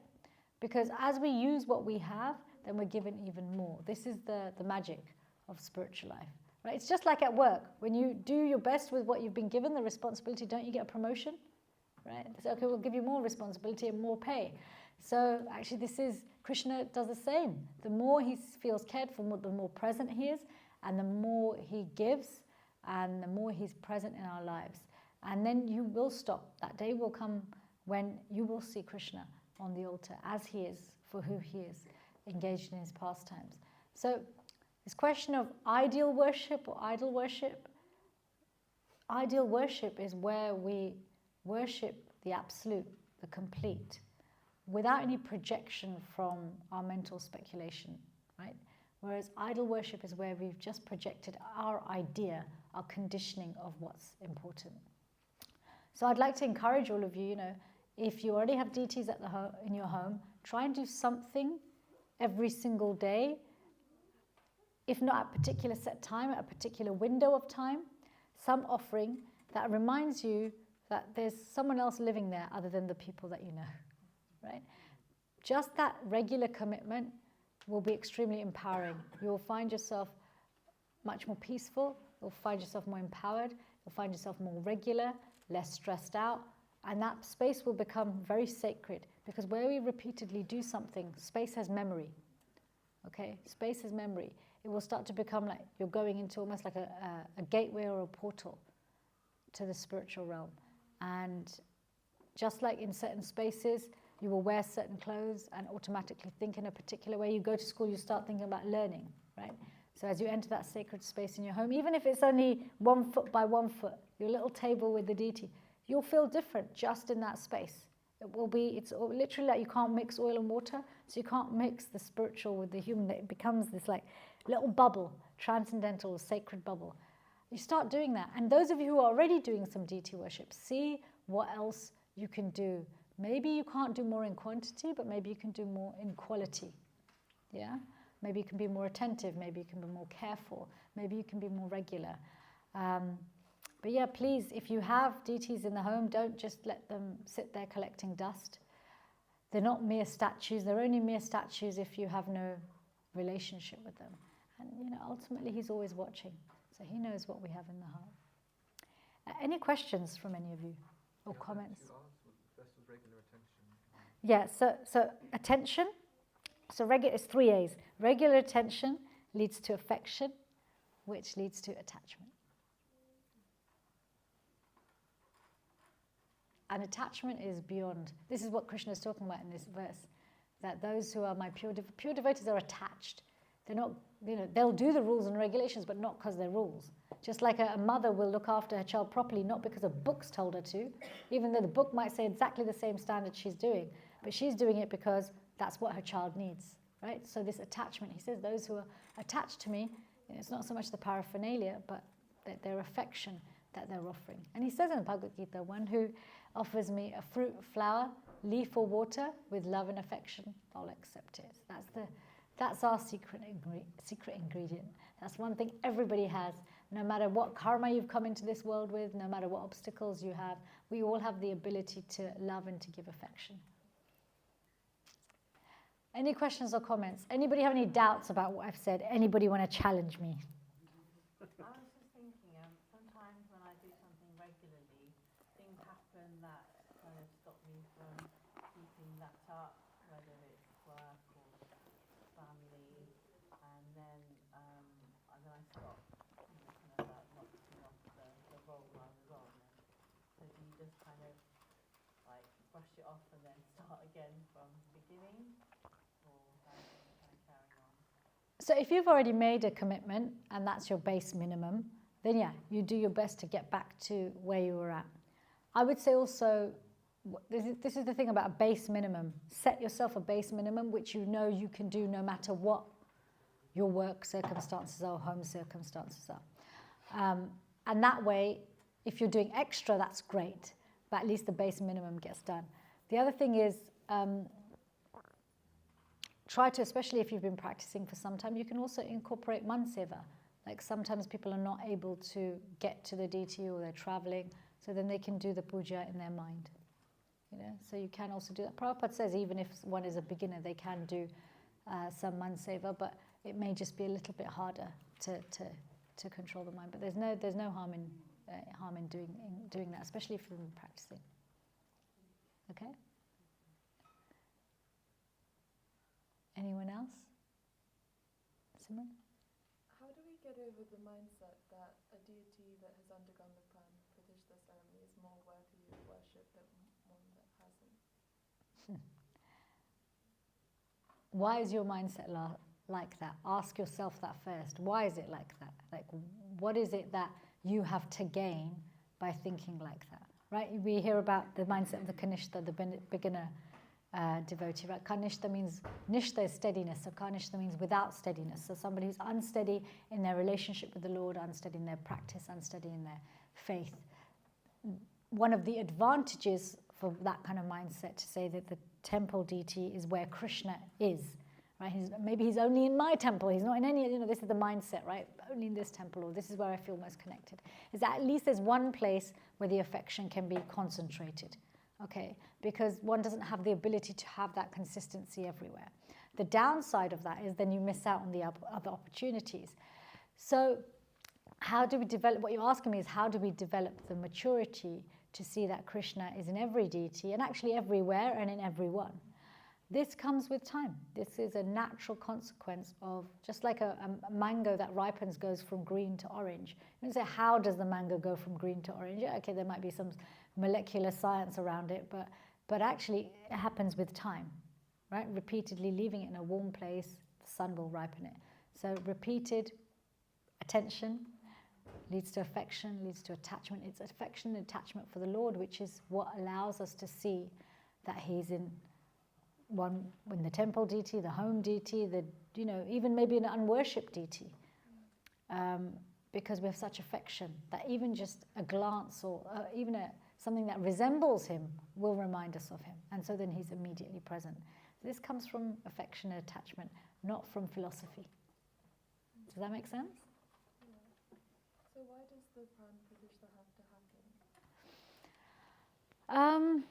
Because as we use what we have, then we're given even more. This is the magic of spiritual life. Right? It's just like at work. When you do your best with what you've been given, the responsibility, don't you get a promotion? Right? So, okay, we'll give you more responsibility and more pay. So actually Krishna does the same. The more he feels cared for, the more present he is, and the more he gives, and the more he's present in our lives. And then you will stop. That day will come when you will see Krishna on the altar as he is, for who he is, engaged in his pastimes. So this question of ideal worship or idol worship is where we worship the absolute, the complete, without any projection from our mental speculation, right? Whereas idol worship is where we've just projected our idea, our conditioning of what's important. So I'd like to encourage all of you, if you already have deities in your home, try and do something every single day, if not at a particular set time, at a particular window of time, some offering that reminds you that there's someone else living there other than the people that you know, right? Just that regular commitment will be extremely empowering. You will find yourself much more peaceful. You'll find yourself more empowered. You'll find yourself more regular. less stressed out, and that space will become very sacred, because where we repeatedly do something, space has memory. Okay, space has memory. It will start to become like you're going into almost like a gateway or a portal to the spiritual realm. And just like in certain spaces, you will wear certain clothes and automatically think in a particular way. You go to school, you start thinking about learning, right? So as you enter that sacred space in your home, even if it's only 1 foot by 1 foot, your little table with the deity, you'll feel different just in that space. It's literally like you can't mix oil and water, so you can't mix the spiritual with the human. It becomes this like little bubble, transcendental, sacred bubble. You start doing that. And those of you who are already doing some deity worship, see what else you can do. Maybe you can't do more in quantity, but maybe you can do more in quality. Yeah? Maybe you can be more attentive, maybe you can be more careful, maybe you can be more regular. But yeah, please, if you have deities in the home, don't just let them sit there collecting dust. They're not mere statues. They're only mere statues if you have no relationship with them. And ultimately, he's always watching. So he knows what we have in the heart. Any questions from any of you or comments? First was regular attention. Yeah, so attention. So it's 3 A's. Regular attention leads to affection, which leads to attachment. And attachment is beyond. This is what Krishna is talking about in this verse, that those who are my pure devotees are attached. They're not, they'll do the rules and regulations, but not because they're rules. Just like a mother will look after her child properly, not because a book's told her to, even though the book might say exactly the same standard she's doing, but she's doing it because that's what her child needs, right? So this attachment, he says, those who are attached to me, it's not so much the paraphernalia, but their affection that they're offering. And he says in the Bhagavad Gita, one who offers me a fruit, flower, leaf or water with love and affection, I'll accept it. That's our secret ingredient. That's one thing everybody has. No matter what karma you've come into this world with, no matter what obstacles you have, we all have the ability to love and to give affection. Any questions or comments? Anybody have any doubts about what I've said? Anybody want to challenge me? I was just thinking, sometimes when I do something regularly, things happen that kind of stop me from keeping that up, whether it's work or family, and then I stop, kind of not putting off the role I was on. So do you just kind of like brush it off and then start again from the beginning? So if you've already made a commitment and that's your base minimum, then yeah, you do your best to get back to where you were at. I would say also, this is the thing about a base minimum. Set yourself a base minimum which you know you can do no matter what your work circumstances are, home circumstances are. And that way, if you're doing extra, that's great, but at least the base minimum gets done. The other thing is, try to, especially if you've been practicing for some time, you can also incorporate manseva. Like sometimes people are not able to get to the deity or they're traveling, so then they can do the puja in their mind. So you can also do that. Prabhupada says even if one is a beginner, they can do some manseva, but it may just be a little bit harder to control the mind. But there's no harm in doing that, especially if you've been practicing. Okay. Anyone else? Simon? How do we get over the mindset that a deity that has undergone the Pran-pratishtha ceremony is more worthy of worship than one that hasn't? Why is your mindset like that? Ask yourself that first. Why is it like that? Like, what is it that you have to gain by thinking like that? Right? We hear about the mindset of the Kanishta, the beginner devotee, right? Kanishta means, Nishta is steadiness, so Kanishta means without steadiness. So somebody who's unsteady in their relationship with the Lord, unsteady in their practice, unsteady in their faith. One of the advantages for that kind of mindset to say that the temple deity is where Krishna is, right? Maybe he's only in my temple, he's not in any, this is the mindset, right? Only in this temple, or this is where I feel most connected. Is that at least there's one place where the affection can be concentrated. Okay, because one doesn't have the ability to have that consistency everywhere. The downside of that is then you miss out on the other opportunities. So how do we develop, what you're asking me is how do we develop the maturity to see that Krishna is in every deity and actually everywhere and in everyone. This comes with time. This is a natural consequence of, just like a mango that ripens goes from green to orange. You can say, how does the mango go from green to orange? Yeah, okay, there might be some molecular science around it, but actually it happens with time, right? Repeatedly leaving it in a warm place, the sun will ripen it. So repeated attention leads to affection, leads to attachment. It's affection and attachment for the Lord, which is what allows us to see that He's in the temple deity, the home deity, even maybe an unworshipped deity, because we have such affection that even just a glance or even something that resembles Him will remind us of Him, and so then He's immediately present. So this comes from affection and attachment, not from philosophy. Does that make sense? So why does the pran pratishtha have to happen?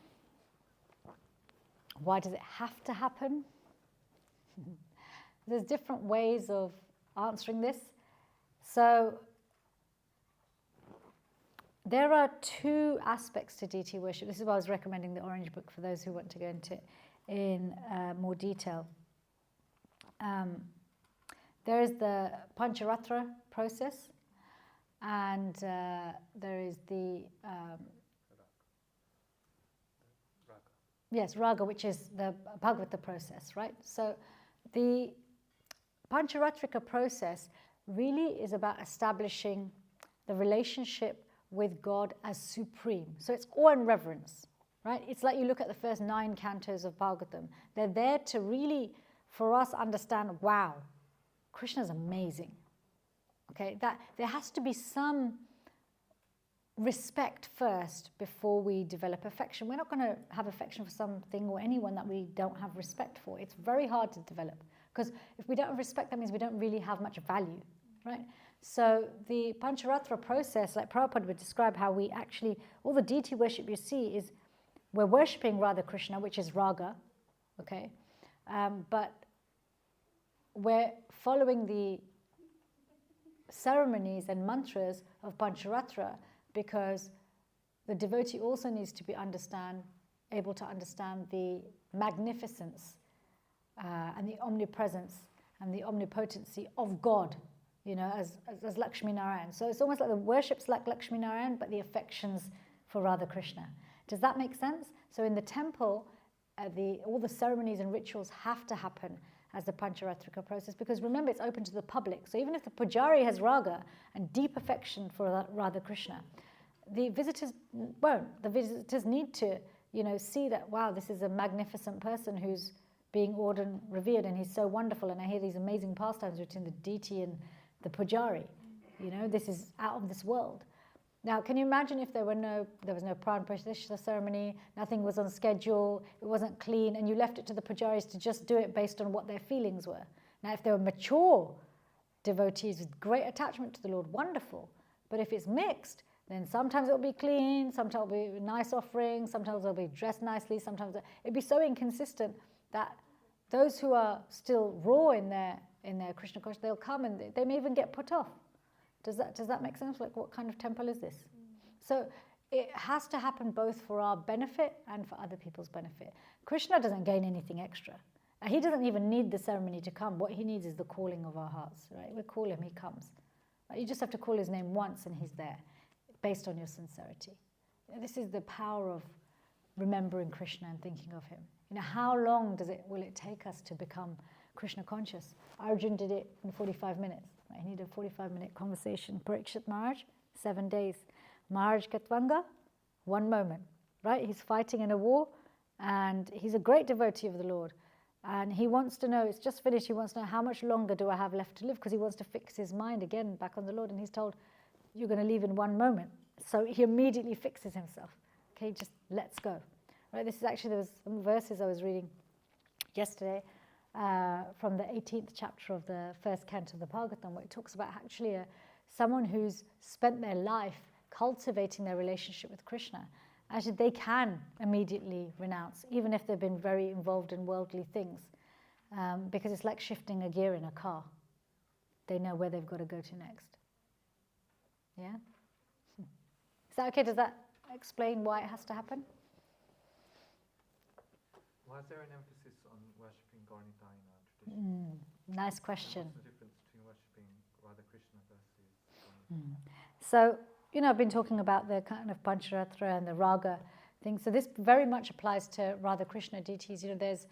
Why does it have to happen? There's different ways of answering this. So there are two aspects to deity worship. This is why I was recommending the Orange Book for those who want to go into it in more detail. There is the Pancharatra process, and there is the raga, which is the Bhagavata process, right? So the Pancharatrika process really is about establishing the relationship with God as supreme. So it's awe and reverence, right? It's like you look at the first 9 cantos of Bhagavatam. They're there to really, for us, understand, wow, Krishna's amazing. Okay, that there has to be some respect first before we develop affection. We're not going to have affection for something or anyone that we don't have respect for. It's very hard to develop, because if we don't have respect, that means we don't really have much value, right? So the Pancharatra process, like Prabhupada would describe how we actually, all the deity worship you see is, we're worshipping Radha Krishna, which is raga, okay? But we're following the ceremonies and mantras of Pancharatra, because the devotee also needs to be able to understand the magnificence and the omnipresence and the omnipotency of God, as Lakshmi Narayan. So it's almost like the worship's like Lakshmi Narayan, but the affections for Radha Krishna. Does that make sense? So in the temple, all the ceremonies and rituals have to happen as the Pancharatrika process, because remember, it's open to the public. So even if the pujari has raga and deep affection for Radha Krishna, the visitors won't. The visitors need to, see that, wow, this is a magnificent person who's being awed and revered, and he's so wonderful, and I hear these amazing pastimes between the deity and the pujari. This is out of this world. Now, can you imagine if there was no pran pratishtha ceremony, nothing was on schedule, it wasn't clean, and you left it to the pujaris to just do it based on what their feelings were? Now, if they were mature devotees with great attachment to the Lord, wonderful. But if it's mixed, then sometimes it'll be clean, sometimes it'll be a nice offering, sometimes they'll be dressed nicely, sometimes it'd be so inconsistent that those who are still raw in their Krishna consciousness, they'll come and they may even get put off. Does that make sense? Like, what kind of temple is this? So it has to happen both for our benefit and for other people's benefit. Krishna doesn't gain anything extra. He doesn't even need the ceremony to come. What he needs is the calling of our hearts, right? We call him, he comes. You just have to call his name once and he's there, based on your sincerity. This is the power of remembering Krishna and thinking of him. How long will it take us to become Krishna conscious? Arjun did it in 45 minutes. Right? He needed a 45-minute conversation. Parikshit Maharaj, 7 days. Maharaj Katvanga, 1 moment. Right? He's fighting in a war, and he's a great devotee of the Lord. And he wants to know, it's just finished, he wants to know how much longer do I have left to live, because he wants to fix his mind again back on the Lord. And he's told, you're going to leave in 1 moment. So he immediately fixes himself. Okay, just let's go. Right? This is actually, there was some verses I was reading yesterday from the 18th chapter of the first canto of the Bhagavatam, where it talks about actually someone who's spent their life cultivating their relationship with Krishna. Actually, they can immediately renounce, even if they've been very involved in worldly things, because it's like shifting a gear in a car. They know where they've got to go to next. Yeah? Is that okay? Does that explain why it has to happen? Why is there an emphasis on worshipping Gauranitai in our tradition? Nice And question. what's the difference between worshipping Radha Krishna versus Gauranitai? So, I've been talking about the kind of Pancharatra and the Raga thing. So this very much applies to Radha Krishna deities. There's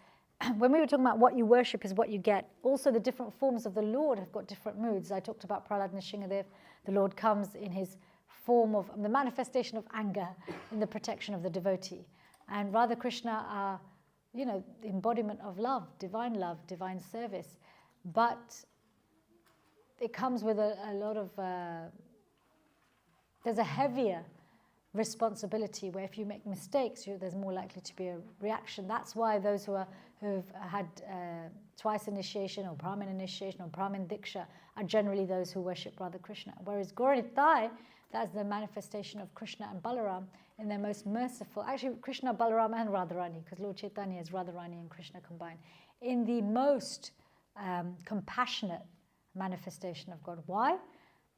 when we were talking about what you worship is what you get. Also, the different forms of the Lord have got different moods. I talked about Prahlad Nrsingadev. The Lord comes in his form of the manifestation of anger in the protection of the devotee. And Radha Krishna are, the embodiment of love, divine service. But it comes with a lot of, there's a heavier responsibility where if you make mistakes, there's more likely to be a reaction. That's why those who've had twice initiation or Brahmin initiation or Brahmin Diksha are generally those who worship Radha Krishna. Whereas Gauranitai, that's the manifestation of Krishna and Balaram in their most merciful, actually Krishna, Balaram and Radharani, because Lord Chaitanya is Radharani and Krishna combined, in the most compassionate manifestation of God. Why?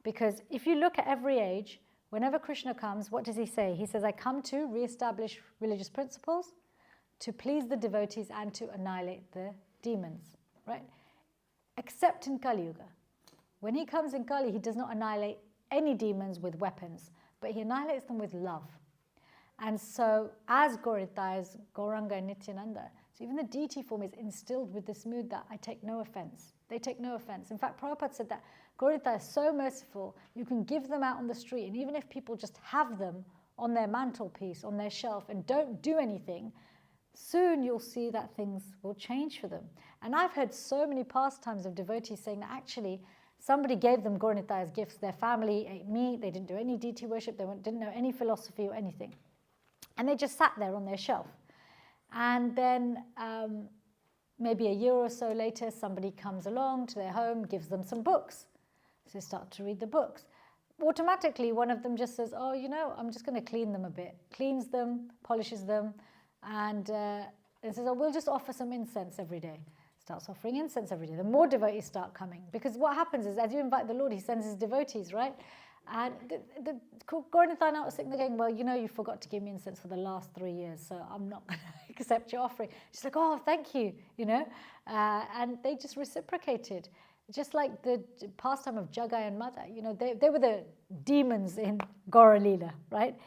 Because if you look at every age, whenever Krishna comes, what does he say? He says, I come to re-establish religious principles, to please the devotees and to annihilate the demons, right? Except in Kali Yuga. When he comes in Kali, he does not annihilate any demons with weapons, but he annihilates them with love. And so as Gauranitai, as Gauranga and Nityananda, so even the deity form is instilled with this mood that I take no offense. They take no offense. In fact, Prabhupada said that Gauranitai is so merciful, you can give them out on the street, and even if people just have them on their mantelpiece, on their shelf, and don't do anything, soon you'll see that things will change for them. And I've heard so many pastimes of devotees saying that actually somebody gave them Gauranitai as gifts. Their family ate meat, they didn't do any deity worship, they didn't know any philosophy or anything. And they just sat there on their shelf. And then maybe a year or so later, somebody comes along to their home, gives them some books. So they start to read the books. Automatically, one of them just says, oh, I'm just going to clean them a bit. Cleans them, polishes them, and says, oh, we'll just offer some incense every day. Starts offering incense every day. The more devotees start coming. Because what happens is, as you invite the Lord, he sends his devotees, right? And the Gauranitai now is sitting there going, well, you forgot to give me incense for the last 3 years, so I'm not going to accept your offering. She's like, oh, thank you, and they just reciprocated. Just like the pastime of Jagai and Madai, they were the demons in Gaura Leela, right?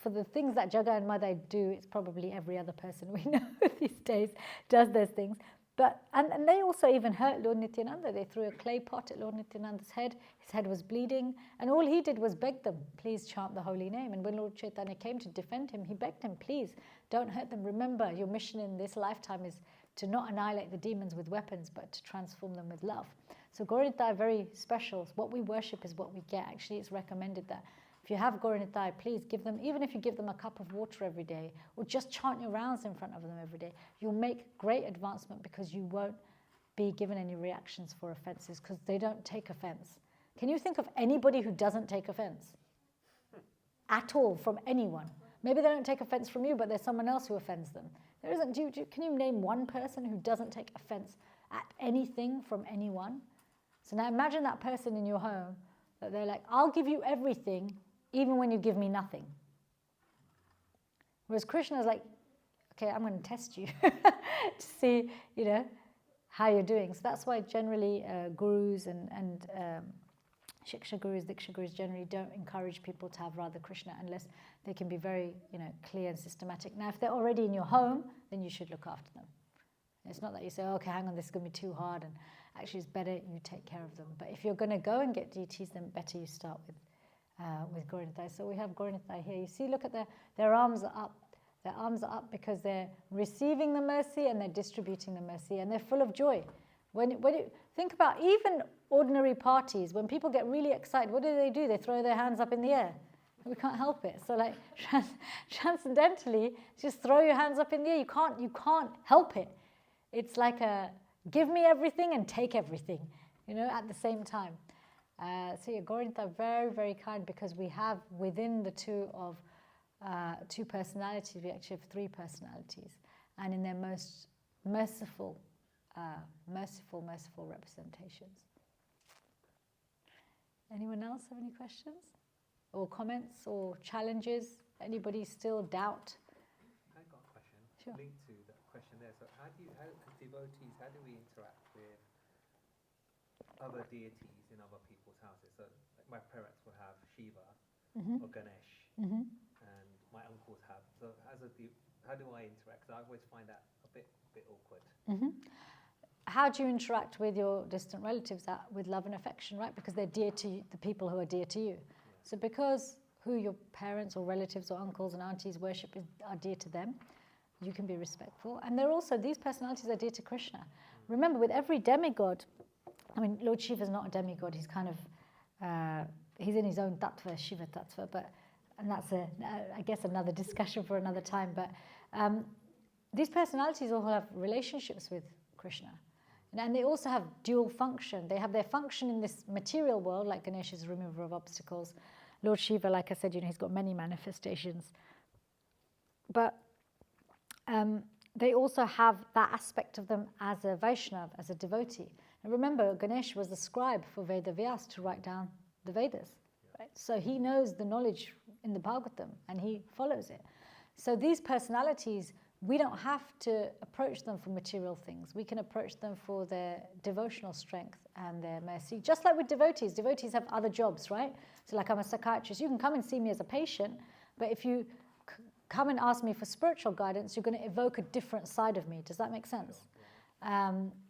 For the things that Jagai and Madai do, it's probably every other person we know these days does those things. But and they also even hurt Lord Nityananda. They threw a clay pot at Lord Nityananda's head. His head was bleeding. And all he did was beg them, please chant the holy name. And when Lord Chaitanya came to defend him, he begged him, please don't hurt them. Remember, your mission in this lifetime is to not annihilate the demons with weapons, but to transform them with love. So Gauranitai are very special. What we worship is what we get. Actually, it's recommended that if you have Gauranitai, please give them, even if you give them a cup of water every day, or just chant your rounds in front of them every day, you'll make great advancement because you won't be given any reactions for offenses because they don't take offense. Can you think of anybody who doesn't take offense? At all, from anyone. Maybe they don't take offense from you, but there's someone else who offends them. There isn't. Can you name one person who doesn't take offense at anything from anyone? So now imagine that person in your home that they're like, I'll give you everything even when you give me nothing. Whereas Krishna is like, okay, I'm going to test you to see, how you're doing. So that's why generally gurus and Shiksha gurus, Diksha gurus generally don't encourage people to have Radha Krishna unless they can be very, clear and systematic. Now, if they're already in your home, then you should look after them. It's not that you say, oh, okay, hang on, this is going to be too hard, and actually it's better you take care of them. But if you're going to go and get deities, then better you start with Gauranitai. So we have Gauranitai here. You see, look at their arms are up. Their arms are up because they're receiving the mercy and they're distributing the mercy, and they're full of joy. When you think about even ordinary parties, when people get really excited, what do? They throw their hands up in the air. We can't help it. So like transcendentally, just throw your hands up in the air. You can't help it. It's like a give me everything and take everything, at the same time. So yeah, Gauranitai are very, very kind because we have within the two personalities, we actually have 3 personalities, and in their most merciful representations. Anyone else have any questions? or comments or challenges? Anybody still doubt? I got a question Sure. linked to that question there. So how as devotees, how do we interact with other deities in other people's houses? So like my parents will have Shiva or Ganesh, and my uncles have. So how do I interact? 'Cause I always find that a bit awkward. How do you interact with your distant relatives? With love and affection, right? Because they're dear to you, the people who are dear to you. So because who your parents or relatives or uncles and aunties worship are dear to them, you can be respectful. And they're also, these personalities are dear to Krishna. Remember, with every demigod, I mean, Lord Shiva is not a demigod. He's kind of, he's in his own tattva, Shiva tattva, and that's, I guess, another discussion for another time. But these personalities all have relationships with Krishna. And they also have dual function. They have their function in this material world, like Ganesh is a remover of obstacles. Lord Shiva, like I said, he's got many manifestations. But they also have that aspect of them as a Vaishnav, as a devotee. And remember, Ganesh was the scribe for Veda Vyas to write down the Vedas. Right? So he knows the knowledge in the Bhagavatam and he follows it. So these personalities, we don't have to approach them for material things. We can approach them for their devotional strength and their mercy. Just like with devotees. Devotees have other jobs, right? So like I'm a psychiatrist. You can come and see me as a patient, but if you come and ask me for spiritual guidance, you're going to evoke a different side of me. Does that make sense?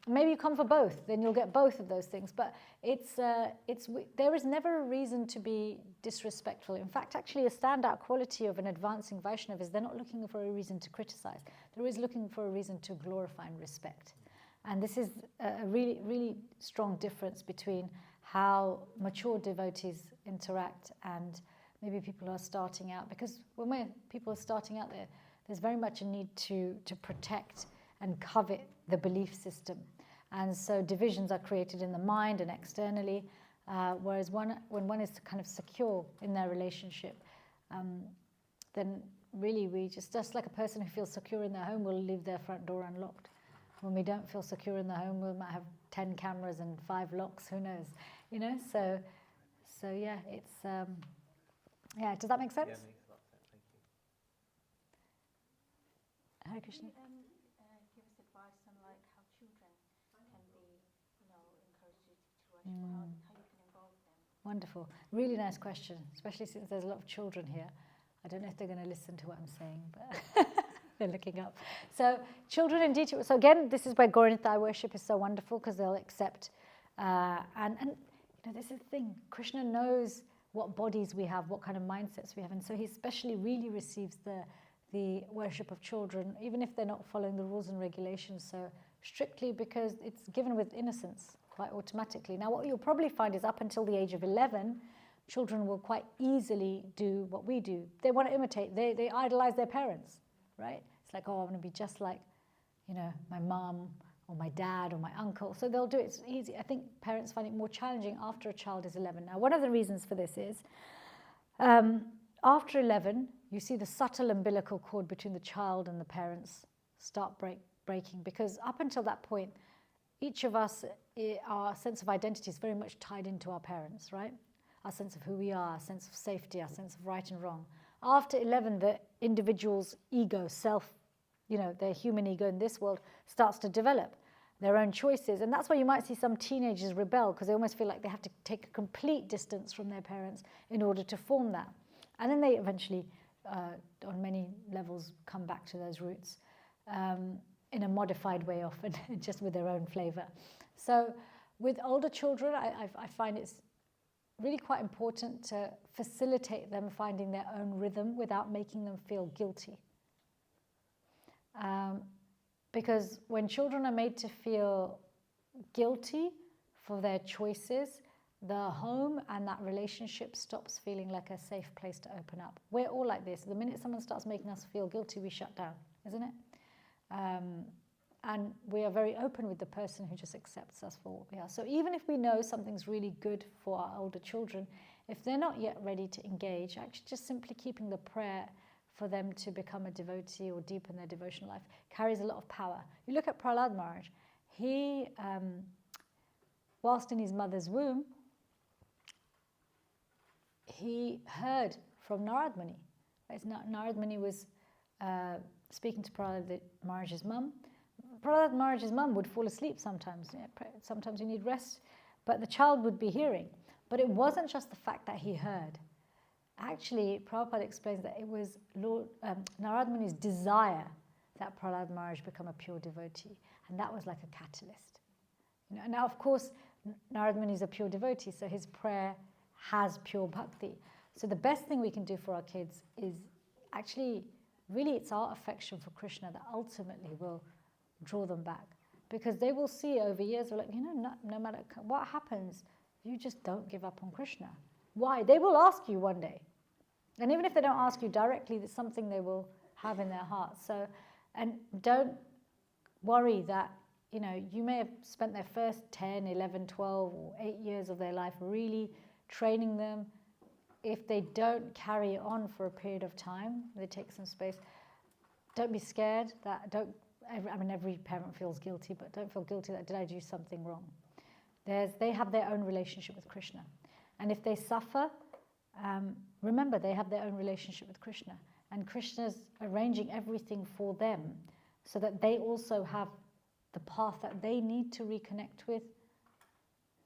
Maybe you come for both, then you'll get both of those things. But there is never a reason to be disrespectful. In fact, actually, a standout quality of an advancing Vaishnava is they're not looking for a reason to criticize. They're always looking for a reason to glorify and respect. And this is a really, really strong difference between how mature devotees interact and maybe people who are starting out. Because when people are starting out, there's very much a need to protect and covet the belief system. And so divisions are created in the mind and externally, whereas when one is kind of secure in their relationship, then really we just like a person who feels secure in their home will leave their front door unlocked. When we don't feel secure in the home, we might have 10 cameras and 5 locks, who knows, so yeah, it's, does that make sense? Yeah, it makes a lot of sense. Thank you. Hare Krishna. Give us advice on like how children can be, encouraged to worship, how you can involve them. Wonderful. Really nice question, especially since there's a lot of children here. I don't know if they're going to listen to what I'm saying, but they're looking up. So children and teachers. So again, this is where Gauranitai worship is so wonderful because they'll accept. And this is the thing. Krishna knows what bodies we have, what kind of mindsets we have. And so he especially really receives the worship of children, even if they're not following the rules and regulations so strictly, because it's given with innocence quite automatically. Now, what you'll probably find is up until the age of 11, children will quite easily do what we do. They want to imitate. They idolize their parents, right? It's like, oh, I want to be just like, my mom or my dad or my uncle. So they'll do it. It's easy. I think parents find it more challenging after a child is 11. Now, one of the reasons for this is after 11, you see the subtle umbilical cord between the child and the parents start breaking, because up until that point, each of us, our sense of identity is very much tied into our parents, right? Our sense of who we are, our sense of safety, our sense of right and wrong. After 11, the individual's ego, self, their human ego in this world starts to develop their own choices. And that's why you might see some teenagers rebel, because they almost feel like they have to take a complete distance from their parents in order to form that. And then they eventually, on many levels, come back to those roots in a modified way often, just with their own flavor. So with older children, I find it's really quite important to facilitate them finding their own rhythm without making them feel guilty. Because when children are made to feel guilty for their choices, the home and that relationship stops feeling like a safe place to open up. We're all like this. The minute someone starts making us feel guilty, we shut down, isn't it? And we are very open with the person who just accepts us for what we are. So even if we know something's really good for our older children, if they're not yet ready to engage, actually just simply keeping the prayer for them to become a devotee or deepen their devotional life carries a lot of power. You look at Prahlad Maharaj, he, whilst in his mother's womb, he heard from Narad Muni. Narad Muni was speaking to Prahlad Maharaj's mum. Prahlad Maharaj's mum would fall asleep sometimes. Sometimes you need rest, but the child would be hearing. But it wasn't just the fact that he heard. Actually, Prabhupada explains that it was Narad Muni's desire that Prahlad Maharaj become a pure devotee, and that was like a catalyst. Now, of course, Narad Muni is a pure devotee, so his prayer has pure bhakti. So the best thing we can do for our kids is actually, really, it's our affection for Krishna that ultimately will draw them back, because they will see over years, like, no matter what happens, you just don't give up on Krishna. Why? They will ask you one day. And even if they don't ask you directly, there's something they will have in their heart. So, and don't worry that, you may have spent their first 10, 11, 12, or 8 years of their life really training them. If they don't carry on for a period of time, they take some space, don't be scared every parent feels guilty, but don't feel guilty that did I do something wrong. They have their own relationship with Krishna. And if they suffer, remember they have their own relationship with Krishna. And Krishna's arranging everything for them so that they also have the path that they need to reconnect with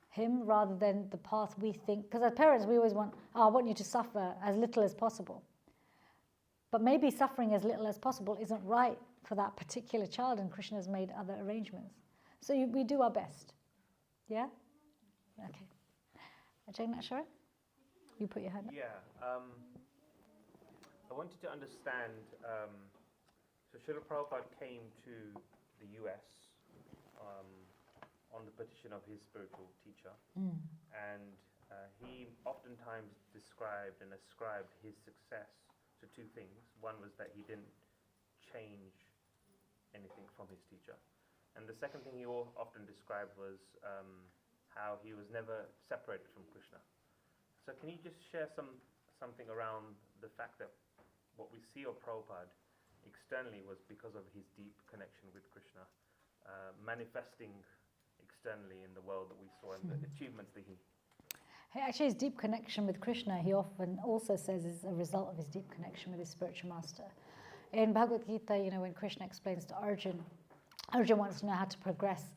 him, rather than the path we think. Because as parents, we always want, I want you to suffer as little as possible. But maybe suffering as little as possible isn't right for that particular child, and Krishna has made other arrangements. So we do our best. Yeah? Okay. Jagannath Shara? You put your hand up. Yeah. I wanted to understand, so Srila Prabhupada came to the US on the petition of his spiritual teacher, and he oftentimes described and ascribed his success to two things. One was that he didn't change anything from his teacher, and the second thing he often described was how he was never separated from Krishna. So can you just share something around the fact that what we see of Prabhupada externally was because of his deep connection with Krishna, manifesting externally in the world that we saw and the achievements that he... Actually, his deep connection with Krishna, he often also says, is a result of his deep connection with his spiritual master. In Bhagavad Gita, when Krishna explains to Arjun wants to know how to progress,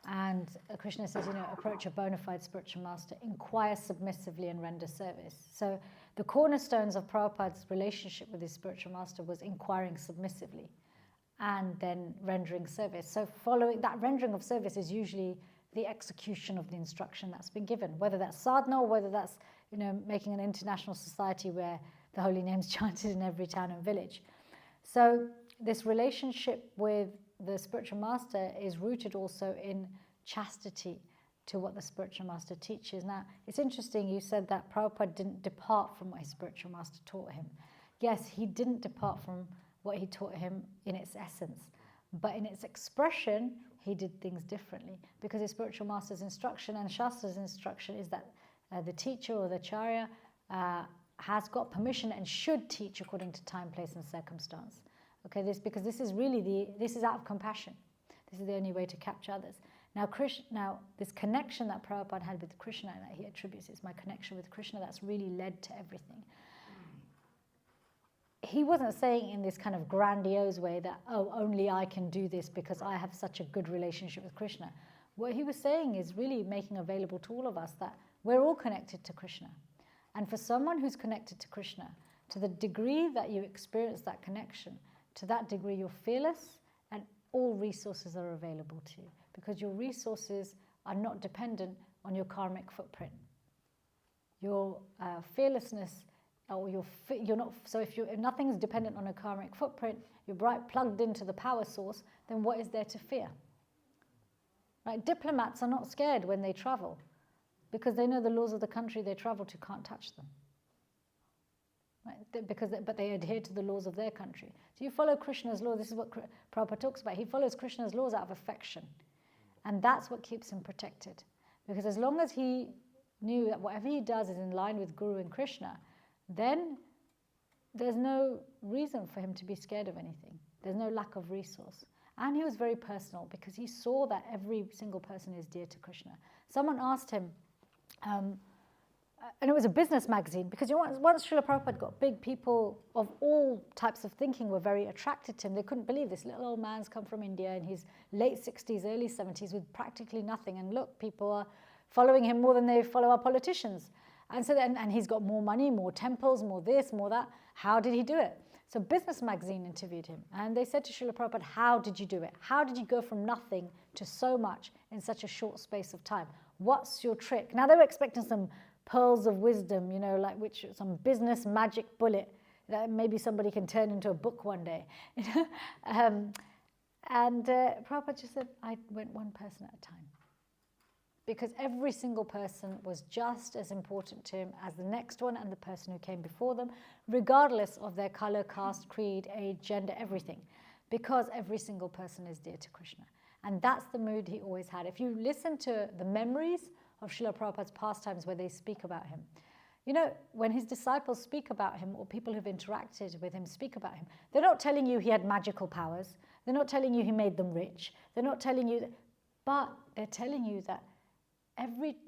and Krishna says, approach a bona fide spiritual master, inquire submissively and render service. So the cornerstones of Prabhupada's relationship with his spiritual master was inquiring submissively and then rendering service. So following that rendering of service is usually the execution of the instruction that's been given, whether that's sadhana or whether that's making an international society where the holy name's chanted in every town and village. So this relationship with the spiritual master is rooted also in chastity to what the spiritual master teaches. Now, it's interesting you said that Prabhupada didn't depart from what his spiritual master taught him. Yes, he didn't depart from what he taught him in its essence, but in its expression, he did things differently, because his spiritual master's instruction and Shastra's instruction is that the teacher or the acharya has got permission and should teach according to time, place, and circumstance. Okay, because this is really this is out of compassion. This is the only way to capture others. Now, this connection that Prabhupada had with Krishna, that he attributes, it's my connection with Krishna, that's really led to everything. He wasn't saying in this kind of grandiose way that, only I can do this because I have such a good relationship with Krishna. What he was saying is really making available to all of us that we're all connected to Krishna. And for someone who's connected to Krishna, to the degree that you experience that connection, to that degree you're fearless and all resources are available to you, because your resources are not dependent on your karmic footprint. Your fearlessness, or you're not. So if nothing's dependent on a karmic footprint, you're plugged into the power source. Then what is there to fear? Right? Diplomats are not scared when they travel, because they know the laws of the country they travel to can't touch them. Right? But they adhere to the laws of their country. So you follow Krishna's law. This is what Prabhupada talks about. He follows Krishna's laws out of affection, and that's what keeps him protected. Because as long as he knew that whatever he does is in line with Guru and Krishna, then there's no reason for him to be scared of anything. There's no lack of resource. And he was very personal, because he saw that every single person is dear to Krishna. Someone asked him, and it was a business magazine, because you know, once Srila Prabhupada got big, people of all types of thinking were very attracted to him. They couldn't believe this little old man's come from India in his late 60s, early 70s with practically nothing. And look, people are following him more than they follow our politicians. And so then, and he's got more money, more temples, more this, more that. How did he do it? So Business Magazine interviewed him, and they said to Srila Prabhupada, how did you do it? How did you go from nothing to so much in such a short space of time? What's your trick? Now, they were expecting some pearls of wisdom, you know, like some business magic bullet that maybe somebody can turn into a book one day. Prabhupada just said, I went one person at a time. Because every single person was just as important to him as the next one and the person who came before them, regardless of their color, caste, creed, age, gender, everything. Because every single person is dear to Krishna. And that's the mood he always had. If you listen to the memories of Srila Prabhupada's pastimes where they speak about him, you know, when his disciples speak about him or people who've interacted with him speak about him, they're not telling you he had magical powers. They're not telling you he made them rich. They're not telling you that, but they're telling you that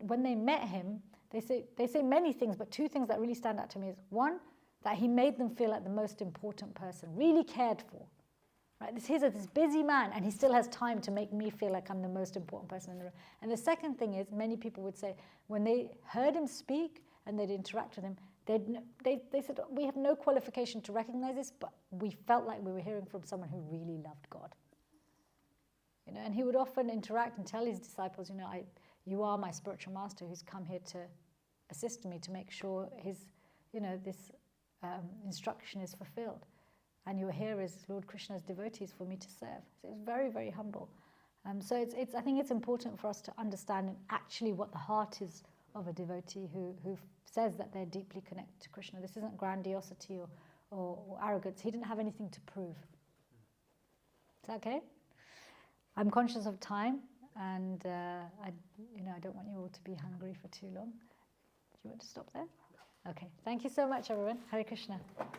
when they met him, they say many things, but two things that really stand out to me is, one, that he made them feel like the most important person, really cared for. Right? He's this busy man, and he still has time to make me feel like I'm the most important person in the room. And the second thing is, many people would say, when they heard him speak and they'd interact with him, they said, we have no qualification to recognize this, but we felt like we were hearing from someone who really loved God. You know, and he would often interact and tell his disciples, you know, you are my spiritual master who's come here to assist me to make sure this instruction is fulfilled. And you're here as Lord Krishna's devotees for me to serve. So it's very, very humble. So I think it's important for us to understand actually what the heart is of a devotee who says that they're deeply connected to Krishna. This isn't grandiosity or arrogance. He didn't have anything to prove. Is that okay? I'm conscious of time. And I don't want you all to be hungry for too long. Do you want to stop there? Okay. Thank you so much, everyone. Hare Krishna.